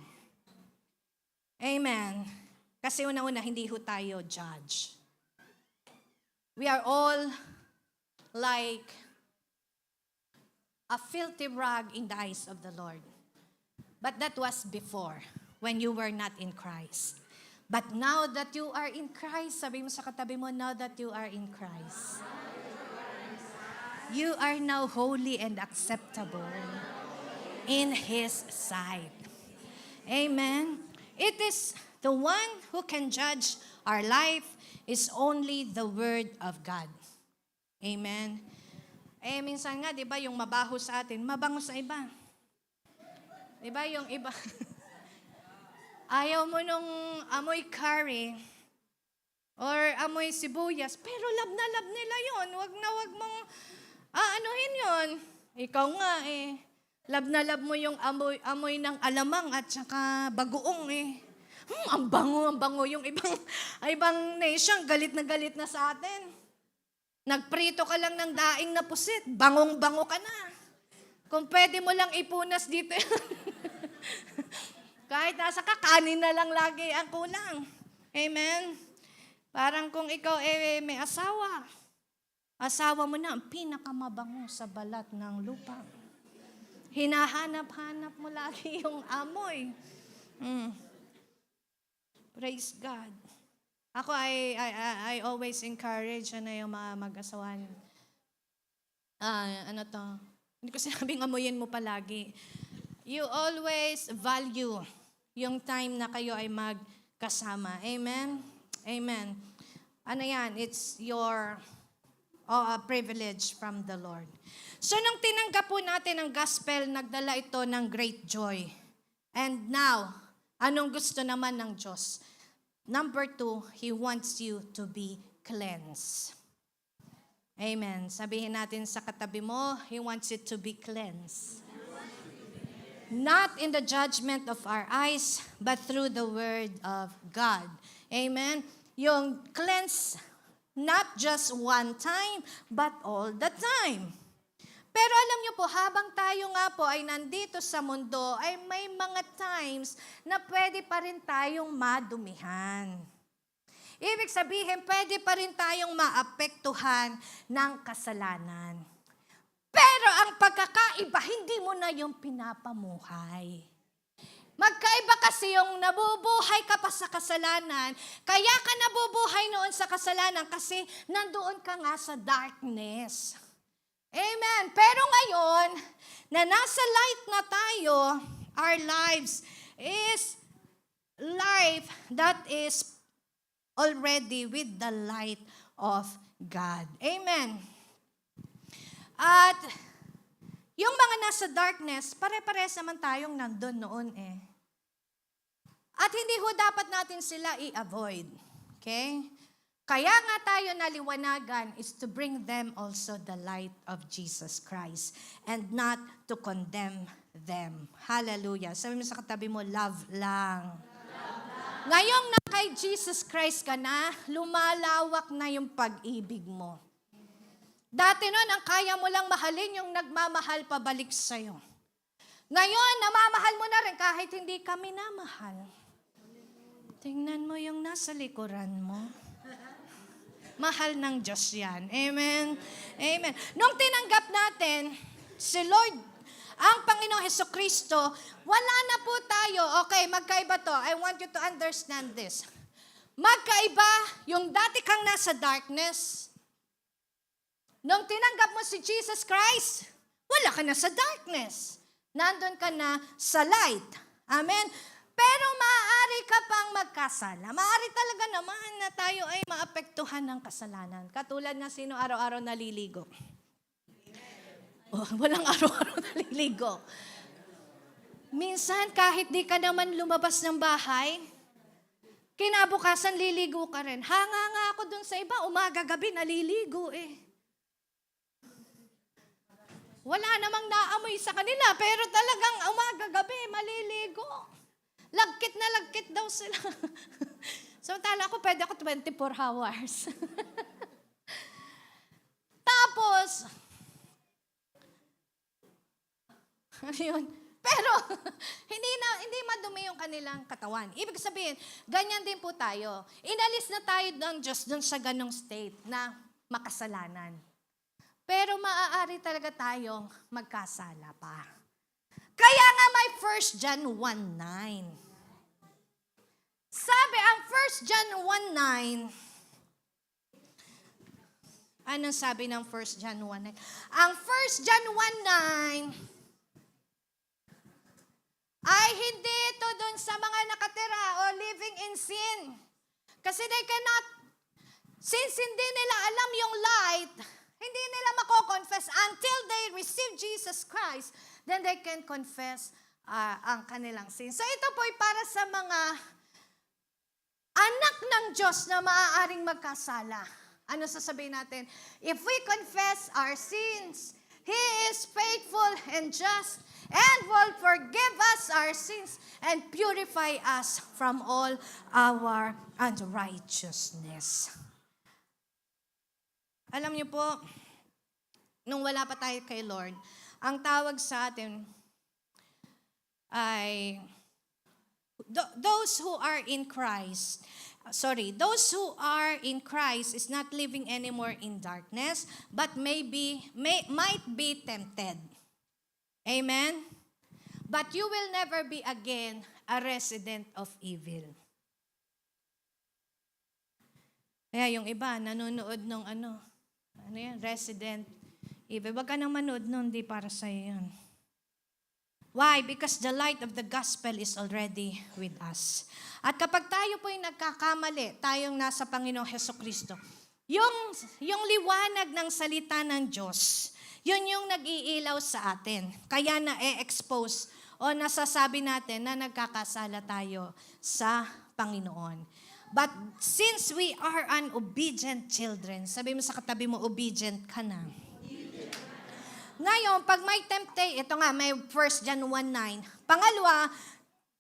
Amen. Kasi una-una, hindi ho tayo judge. We are all like a filthy rag in the eyes of the Lord. But that was before, when you were not in Christ. But now that you are in Christ, sabi mo sa katabi mo, now that you are in Christ, you are now holy and acceptable in His sight. Amen. It is the one who can judge our life is only the Word of God. Amen. Minsan nga, di ba, yung mabaho sa atin, mabango sa iba. Di ba, yung iba, ayaw mo nung amoy curry or amoy sibuyas, pero lab na lab nila yon. Wag mong anuhin yon. Ikaw nga eh. Lab na lab mo yung amoy ng alamang at saka bagoong eh. Ang bango yung ibang nation, galit na sa atin. Nagprito ka lang ng daing na pusit, bangong-bango ka na. Kung pwede mo lang ipunas dito. Kahit nasa kakanin na lang lagi ang kulang. Amen? Parang kung ikaw may asawa. Asawa mo na ang pinakamabango sa balat ng lupa. Hinahanap-hanap mo lagi yung amoy. Praise God. Ako, I always encourage yung mga mag-asawan. Hindi ko sinabing amuyin mo palagi. You always value yung time na kayo ay magkasama. Amen? Amen. Ano yan? It's your privilege from the Lord. So, nung tinanggap po natin ang gospel, nagdala ito ng great joy. And now, anong gusto naman ng Diyos? Number 2, He wants you to be cleansed. Amen. Sabihin natin sa katabi mo, He wants you to be cleansed. Not in the judgment of our eyes, but through the word of God. Amen. Yung cleanse, not just one time, but all the time. Pero alam niyo po, habang tayo nga po ay nandito sa mundo, ay may mga times na pwede pa rin tayong madumihan. Ibig sabihin, pwede pa rin tayong maapektuhan ng kasalanan. Pero ang pagkakaiba, hindi mo na yung pinapamuhay. Magkaiba kasi yung nabubuhay ka pa sa kasalanan, kaya ka nabubuhay noon sa kasalanan kasi nandoon ka nga sa darkness. Amen. Pero ngayon, na nasa light na tayo, our lives is life that is already with the light of God. Amen. At yung mga nasa darkness, pare-pares naman tayong nandun noon eh. At hindi ho dapat natin sila i-avoid. Okay? Kaya nga tayo naliwanagan is to bring them also the light of Jesus Christ and not to condemn them. Hallelujah. Sabi mo sa katabi mo, love lang. Ngayong na kay Jesus Christ ka na, lumalawak na yung pag-ibig mo. Dati noon, ang kaya mo lang mahalin yung nagmamahal pabalik sa'yo. Ngayon, namamahal mo na rin kahit hindi ka minamahal. Tingnan mo yung nasa likuran mo. Mahal ng Diyos yan. Amen? Amen. Nung tinanggap natin, si Lord, ang Panginoong Hesukristo, wala na po tayo. Okay, magkaiba to. I want you to understand this. Magkaiba yung dati kang nasa darkness. Nung tinanggap mo si Jesus Christ, wala ka na sa darkness. Nandun ka na sa light. Amen? Pero maaari ka pang magkasala. Maaari talaga naman na tayo ay maapektuhan ng kasalanan. Katulad na sino araw-araw naliligo. Oh, walang araw-araw naliligo. Minsan kahit di ka naman lumabas ng bahay, kinabukasan liligo ka rin. Hanga nga ako dun sa iba, umaga-gabi naliligo eh. Wala namang naamoy sa kanila, pero talagang umaga-gabi, maliligo. Lagkit na lagkit daw sila. Samantala ako, pwede ako 24 hours. Tapos, ano yun? Pero, hindi madumi yung kanilang katawan. Ibig sabihin, ganyan din po tayo. Inalis na tayo ng Diyos dun sa ganong state na makasalanan. Pero maaari talaga tayong magkasala pa. Kaya nga may 1 John 1:9. Sabi ang 1 John 1:9, anong sabi ng 1 John 1:9? Ang 1 John 1:9 ay hindi ito dun sa mga nakatira o living in sin. Kasi since hindi nila alam yung light, hindi nila mako-confess until they receive Jesus Christ, then they can confess ang kanilang sin. So ito po ay para sa mga anak ng Diyos na maaaring magkasala. Ano sasabihin natin? If we confess our sins, He is faithful and just and will forgive us our sins and purify us from all our unrighteousness. Alam niyo po, nung wala pa tayo kay Lord, ang tawag sa atin ay those who are in Christ is not living anymore in darkness, but might be tempted. Amen? But you will never be again a resident of evil. Kaya yung iba, nanonood ng resident evil. Wag ka nang manood nun, di para sa'yo yun. Why? Because the light of the gospel is already with us. At kapag tayo po'y nagkakamali, tayong nasa Panginoong Hesukristo, yung liwanag ng salita ng Diyos, yun yung nag-iilaw sa atin. Kaya na-expose o nasasabi natin na nagkakasala tayo sa Panginoon. But since we are an obedient children, sabi mo sa katabi mo, obedient ka na. Ngayon, pag may temptation, ito nga, may 1 John 1:9. Pangalawa,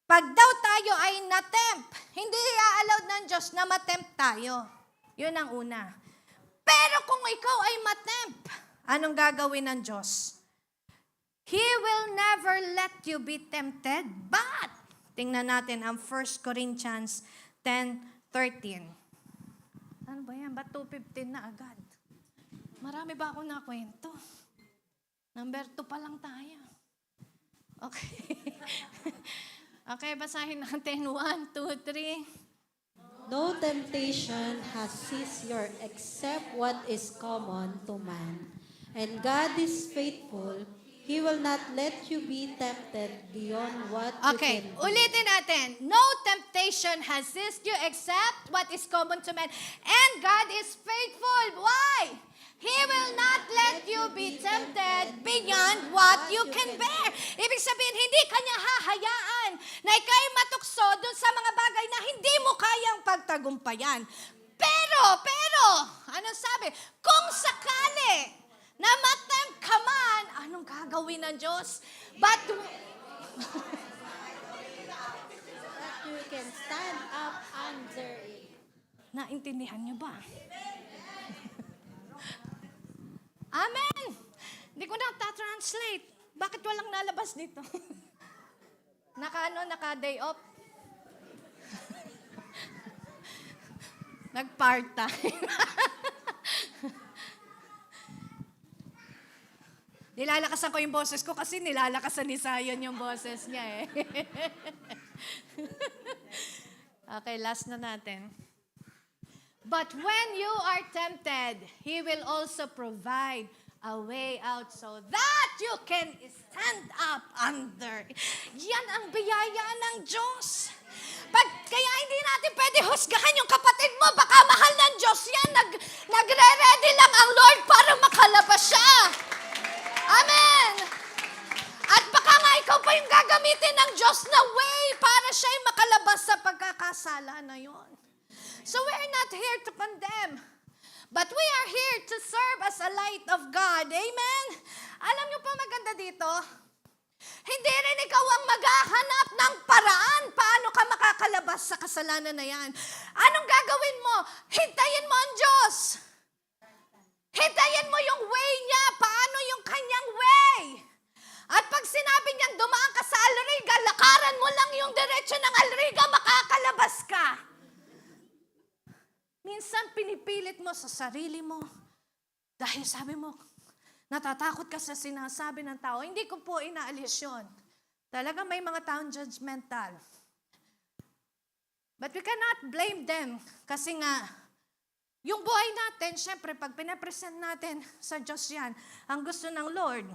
pag daw tayo ay natempt, hindi i-allowed ng Diyos na matempt tayo. Yun ang una. Pero kung ikaw ay matempt, anong gagawin ng Diyos? He will never let you be tempted, but, tingnan natin ang 1 Corinthians 10:13. Ano ba yan? Ba't 2:15 na agad? Marami ba akong nakwento? Number 2 pa lang tayo. Okay. Okay, basahin natin. 1, 2, 3. No temptation has seized your except what is common to man. And God is faithful. He will not let you be tempted beyond what Okay, you can do. ulitin natin. No temptation has seized you except what is common to man. And God is faithful. Why? He will not let you be tempted beyond what you can bear. Ibig sabihin, hindi kanya hahayaan na ikaw'y matukso dun sa mga bagay na hindi mo kayang pagtagumpayan. Pero, anong sabi? Kung sakali na matempt ka man, anong gagawin ng Diyos? But You can stand up under it. naintindihan niyo ba? Amen! Hindi ko na translate. Bakit walang nalabas dito? Naka-day off? Nag-part-time. Nilalakasan ko yung boses ko kasi nilalakasan ni Zion yung boses niya eh. Okay, last na natin. But when you are tempted, He will also provide a way out so that you can stand up under. Yan ang biyaya ng Diyos. Kaya hindi natin pwede husgahan yung kapatid mo. Baka mahal ng Diyos yan. Nagre-ready lang ang Lord para makalabas siya. Amen! At baka nga ikaw pa yung gagamitin ng Diyos na way para siya'y makalabas sa pagkakasala na yon. So we're not here to condemn, but we are here to serve as a light of God. Amen? Alam niyo pa maganda dito? Hindi rin ikaw ang maghahanap ng paraan paano ka makakalabas sa kasalanan na yan. Anong gagawin mo? Hintayin mo ang Diyos. Hintayin mo yung way niya. Paano yung kanyang way? At pag sinabi niyang dumaan ka sa Alriga, lakaran mo lang yung diretsyo ng Alriga, makakalabas ka. Minsan pinipilit mo sa sarili mo dahil sabi mo, natatakot ka sa sinasabi ng tao. Hindi ko po inaalis yun. Talaga may mga taong judgmental. But we cannot blame them kasi nga, yung buhay natin, syempre, pag pinapresent natin sa Diyos yan, ang gusto ng Lord,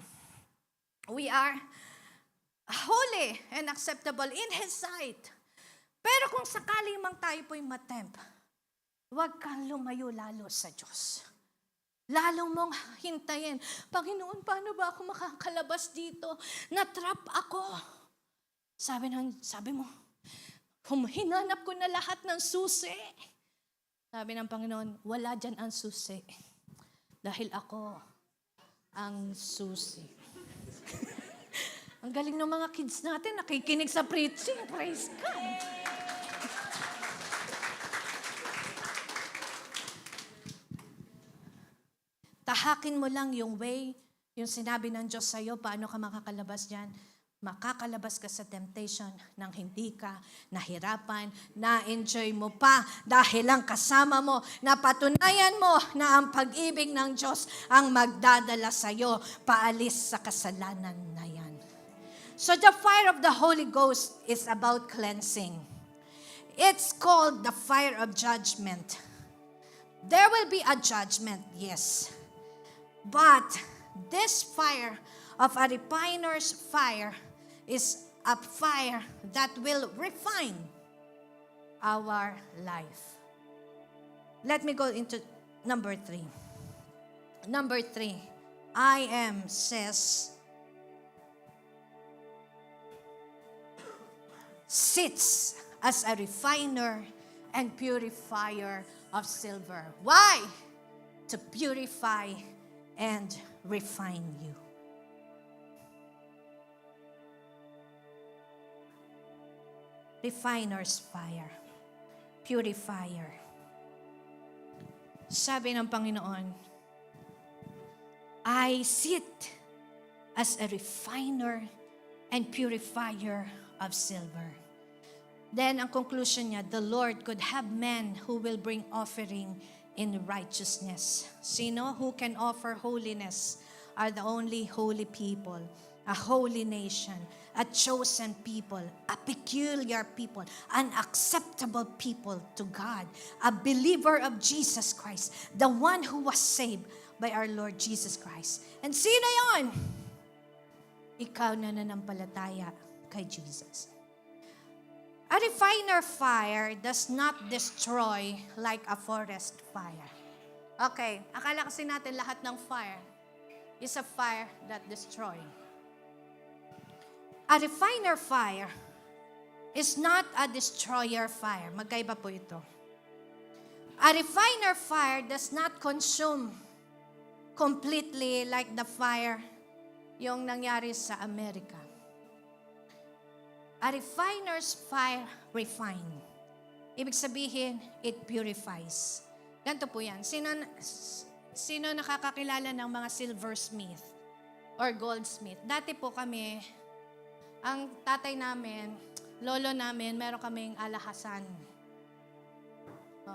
we are holy and acceptable in His sight. Pero kung sakali mang tayo po'y matempt, huwag kang lumayo lalo sa Diyos. Lalo mong hintayin, Panginoon, paano ba ako makakalabas dito? Na-trap ako. Sabi mo, hinanap ko na lahat ng susi. Sabi ng Panginoon, wala dyan ang susi. Dahil ako ang susi. Ang galing ng mga kids natin, nakikinig sa preaching. Praise God. Tahakin mo lang yung way, yung sinabi ng Diyos sa'yo, paano ka makakalabas dyan. Makakalabas ka sa temptation nang hindi ka nahirapan, na-enjoy mo pa dahil lang kasama mo, napatunayan mo na ang pag-ibig ng Diyos ang magdadala sa'yo paalis sa kasalanan na yan. So the fire of the Holy Ghost is about cleansing. It's called the fire of judgment. There will be a judgment, yes. But this fire of a refiner's fire is a fire that will refine our life. Let me go into number 3. Number 3, I am says, sits as a refiner and purifier of silver. Why? To purify and refine you. Refiner's fire. Purifier. Sabi ng Panginoon, I sit as a refiner and purifier of silver. Then, ang conclusion niya, the Lord could have men who will bring offering in righteousness. Sino? Who can offer holiness are the only holy people, a holy nation, a chosen people, a peculiar people, an acceptable people to God, a believer of Jesus Christ, the one who was saved by our Lord Jesus Christ. And sino yon? Ikaw na nanampalataya kay Jesus. A refiner fire does not destroy like a forest fire. Okay, akala kasi natin lahat ng fire is a fire that destroy. A refiner fire is not a destroyer fire. Magkaiba po ito. A refiner fire does not consume completely like the fire yung nangyari sa Amerika. A refiner's fire refine. Ibig sabihin, it purifies. Ganito po yan. Sino nakakakilala ng mga silversmith or goldsmith? Dati po kami, ang tatay namin, lolo namin, meron kaming alahasan.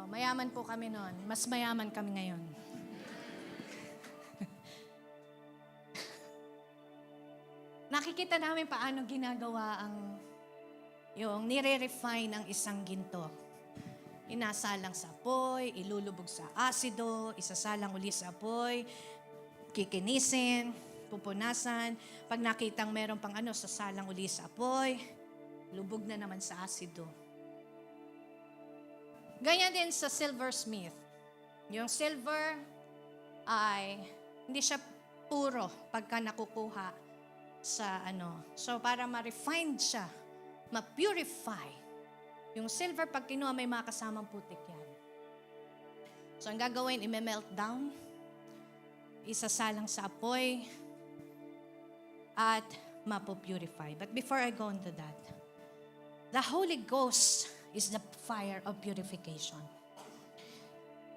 Mayaman po kami noon. Mas mayaman kami ngayon. Nakikita namin paano ginagawa yung nire-refine ng isang ginto. Inasalang sa apoy, ilulubog sa asido, isasalang uli sa apoy, kikinisin, pupunasan. Pag nakitang meron pang sasalang uli sa apoy, lubog na naman sa asido. Ganyan din sa silversmith. Yung silver ay hindi siya puro pagka nakukuha sa So para ma-refine siya, ma-purify. Yung silver, pag kinuha, may mga kasamang putik yan. So, ang gagawin, i-melt down, isasalang sa apoy, at mapo-purify. But before I go into that, the Holy Ghost is the fire of purification.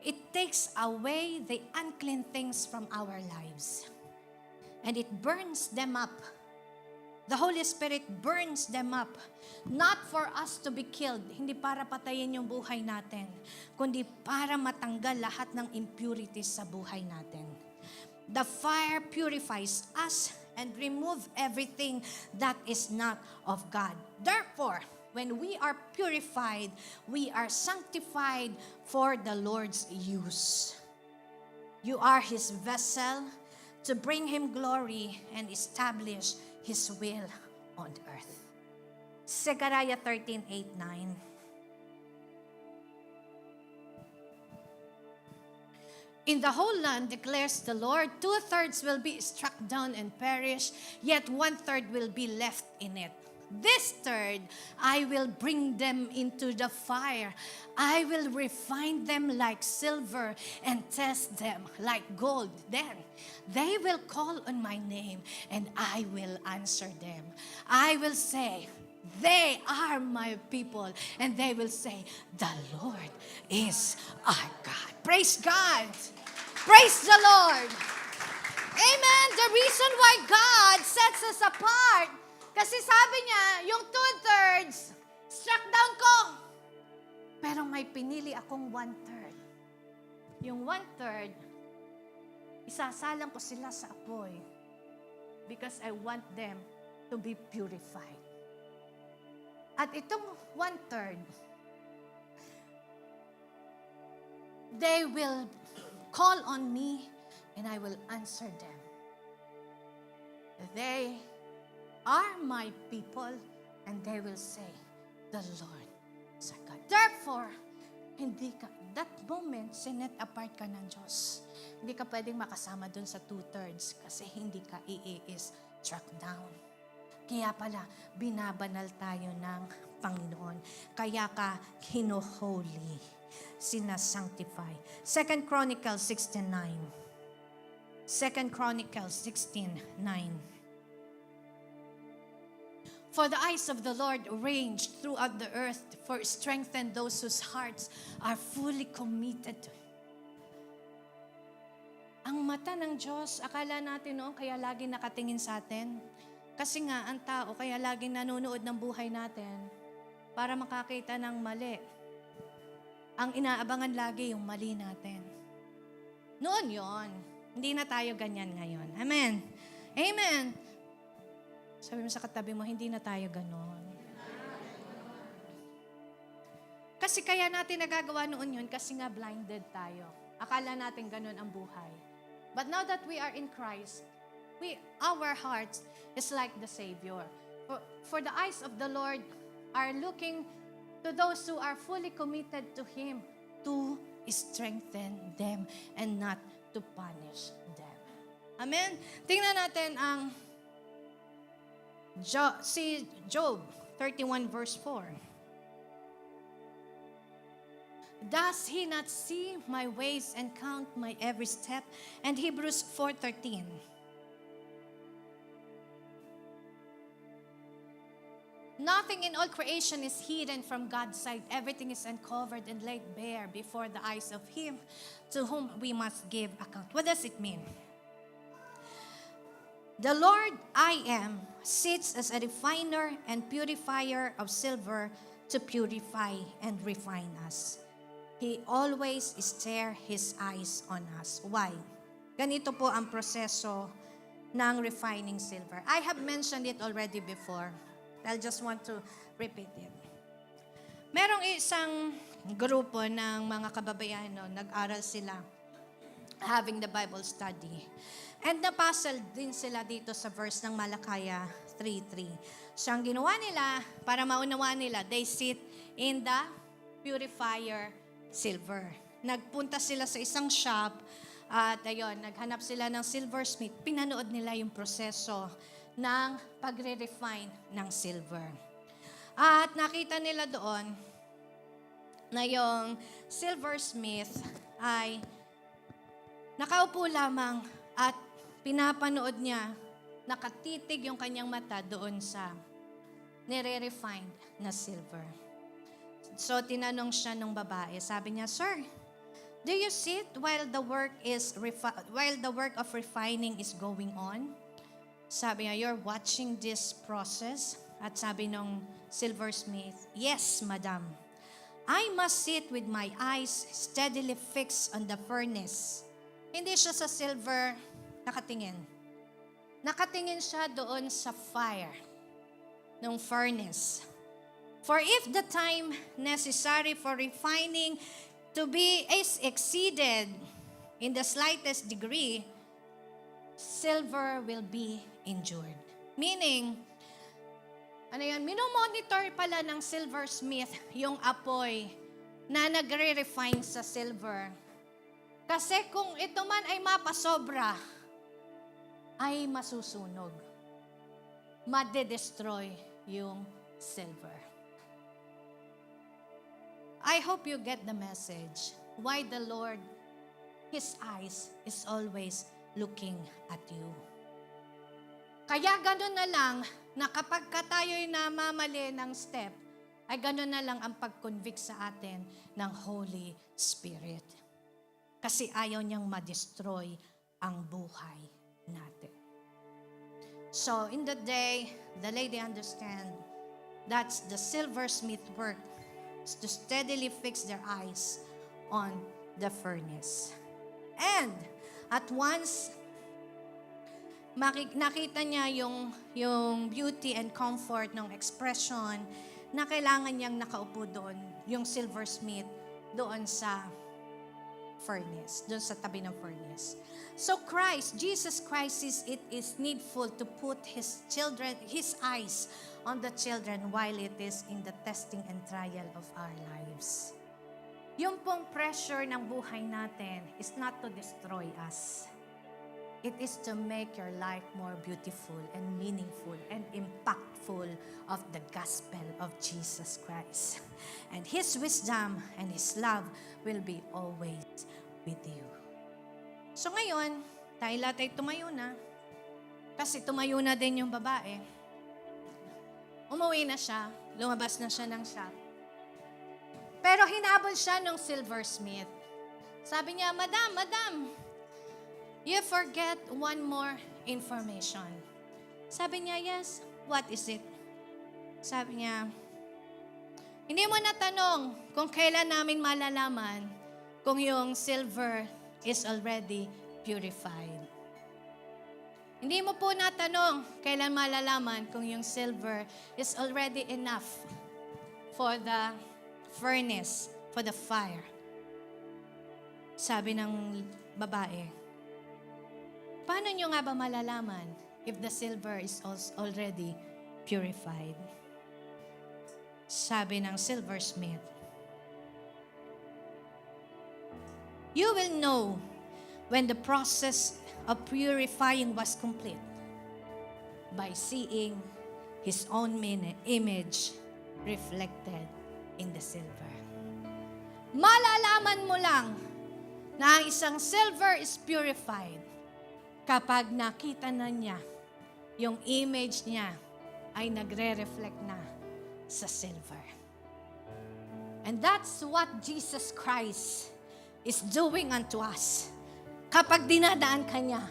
It takes away the unclean things from our lives. And it burns them up. The Holy Spirit burns them up. Not for us to be killed. Hindi para patayin yung buhay natin. Kundi para matanggal lahat ng impurities sa buhay natin. The fire purifies us and remove everything that is not of God. Therefore, when we are purified, we are sanctified for the Lord's use. You are His vessel to bring Him glory and establish His will on earth. Zechariah 13:8-9. In the whole land, declares the Lord, 2/3 will be struck down and perish, yet 1/3 will be left in it. This third, I will bring them into the fire. I will refine them like silver and test them like gold. Then they will call on my name and I will answer them. I will say, they are my people. And they will say, the Lord is our God. Praise God. Praise the Lord. Amen. The reason why God sets us apart, kasi sabi niya, yung 2/3, struck down ko. Pero may pinili akong 1/3. Yung 1/3, isasalang ko sila sa apoy because I want them to be purified. At itong 1/3, they will call on me and I will answer them. They are my people, and they will say, the Lord is our God. Therefore, that moment, sinet apart ka ng Diyos. Hindi ka pwedeng makasama dun sa 2/3 kasi hindi ka is struck down. Kaya pala, binabanal tayo ng Panginoon. Kaya ka hino-holy, sinasanctify. 2 Chronicles 16:9. 2 Chronicles 16:9. For the eyes of the Lord range throughout the earth, for strengthen those whose hearts are fully committed to Him. Ang mata ng Diyos, akala natin noon kaya lagi nakatingin sa atin. Kasi nga, ang tao kaya laging nanonood ng buhay natin para makakita ng mali. Ang inaabangan lagi yung mali natin. Noon yon, hindi na tayo ganyan ngayon. Amen. Amen. Sabi mo sa katabi mo, hindi na tayo ganon. Kasi kaya natin nagagawa noon yun kasi nga blinded tayo. Akala natin ganon ang buhay. But now that we are in Christ, our hearts is like the Savior. For the eyes of the Lord are looking to those who are fully committed to Him to strengthen them and not to punish them. Amen? Tingnan natin ang si Job 31 verse 4. Does he not see my ways and count my every step? And Hebrews 4:13. Nothing in all creation is hidden from God's sight. Everything is uncovered and laid bare before the eyes of Him to whom we must give account. What does it mean? The Lord, I am, sits as a refiner and purifier of silver to purify and refine us. He always stare His eyes on us. Why? Ganito po ang proseso ng refining silver. I have mentioned it already before. I just want to repeat it. Merong isang grupo ng mga kababayan, nag-aral sila, having the Bible study. And napuzzled din sila dito sa verse ng Malakaya 3:3. So ang ginawa nila, para maunawaan nila, they sit in the purifier silver. Nagpunta sila sa isang shop at ayun, naghanap sila ng silversmith. Pinanood nila yung proseso ng pagre-refine ng silver. At nakita nila doon na yung silversmith ay nakaupo lamang at pinapanood niya, nakatitig yung kanyang mata doon sa nire-refine na silver. So, tinanong siya ng babae. Sabi niya, Sir, do you sit while the work of refining is going on? Sabi niya, you're watching this process? At sabi nung silversmith, Yes, madam. I must sit with my eyes steadily fixed on the furnace. Hindi siya sa silver nakatingin. Nakatingin siya doon sa fire ng furnace. For if the time necessary for refining to be is exceeded in the slightest degree, silver will be injured. Meaning, minomonitor pala ng silversmith yung apoy na nagre-refine sa silver. Kasi kung ito man ay mapasobra, ay masusunog. Made-destroy yung silver. I hope you get the message. Why the Lord, His eyes is always looking at you. Kaya ganun na lang na kapag tayo'y namamali ng step, ay ganun na lang ang pag-convict sa atin ng Holy Spirit. Kasi ayaw niyang ma-destroy ang buhay natin. So, in the day, the lady understand that's the silversmith work to steadily fix their eyes on the furnace. And at once, nakita niya yung beauty and comfort ng expression na kailangan niyang nakaupo doon, yung silversmith, doon sa furnace, doon sa tabi ng furnace. So Jesus Christ, it is needful to put His eyes on the children while it is in the testing and trial of our lives. Yung pong pressure ng buhay natin is not to destroy us. It is to make your life more beautiful and meaningful and impactful of the gospel of Jesus Christ. And His wisdom and His love will be always with you. So ngayon, tayo lahat ay tumayo na. Kasi tumayo na din yung babae. Umuwi na siya, lumabas na siya ng shop. Pero hinabol siya ng silversmith. Sabi niya, Madam, you forget one more information. Sabi niya, yes, what is it? Sabi niya, hindi mo natanong kung kailan namin malalaman kung yung silver is already purified. Hindi mo po natanong kailan malalaman kung yung silver is already enough for the furnace, for the fire. Sabi ng babae, paano nyo nga ba malalaman if the silver is already purified? Sabi ng silversmith, you will know when the process of purifying was complete by seeing His own image reflected in the silver. Malalaman mo lang na ang isang silver is purified kapag nakita na niya yung image niya ay nagre-reflect na sa silver. And that's what Jesus Christ is doing unto us kapag dinadaan ka niya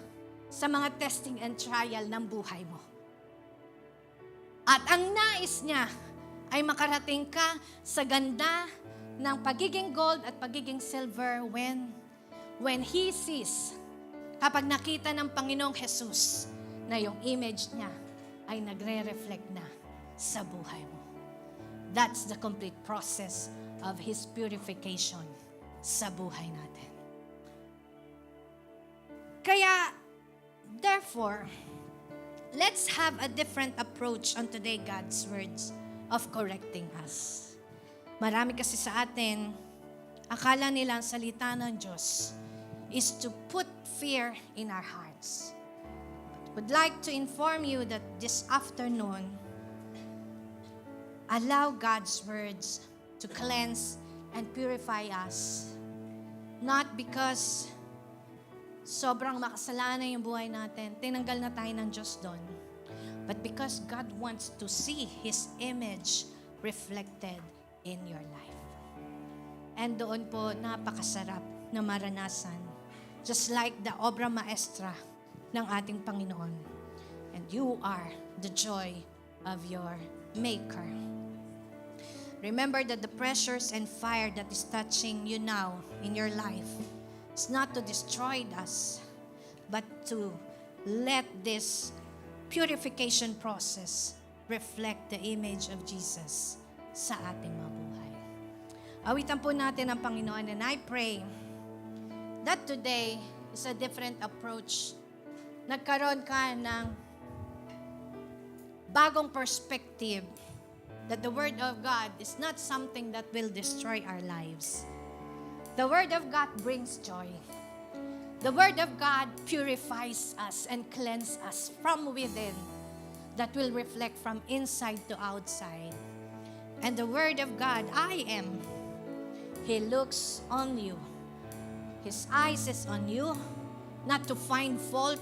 sa mga testing and trial ng buhay mo. At ang nais niya ay makarating ka sa ganda ng pagiging gold at pagiging silver when He sees, kapag nakita ng Panginoong Jesus na yung image niya ay nagre-reflect na sa buhay mo. That's the complete process of His purification sa buhay natin. Kaya, therefore, let's have a different approach on today God's words of correcting us. Marami kasi sa atin, akala nila ang salita ng Diyos is to put fear in our hearts. Would like to inform you that this afternoon, allow God's words to cleanse and purify us. Not because sobrang makasalanan yung buhay natin, tinanggal na tayo ng Diyos doon. But because God wants to see His image reflected in your life. And doon po, napakasarap na maranasan. Just like the obra maestra ng ating Panginoon. And you are the joy of your Maker. Remember that the pressures and fire that is touching you now in your life is not to destroy us, but to let this purification process reflect the image of Jesus sa ating mga buhay. Awitan po natin ang Panginoon, and I pray that today is a different approach. Nagkaroon ka ng bagong perspective that the Word of God is not something that will destroy our lives. The Word of God brings joy. The Word of God purifies us and cleanses us from within, that will reflect from inside to outside. And the Word of God, I am, He looks on you. His eyes is on you, not to find fault,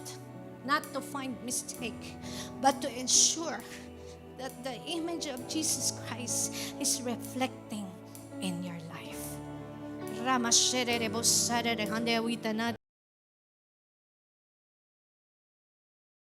not to find mistake, but to ensure that the image of Jesus Christ is reflecting in your life. Ramashere rebosare hande awita natin.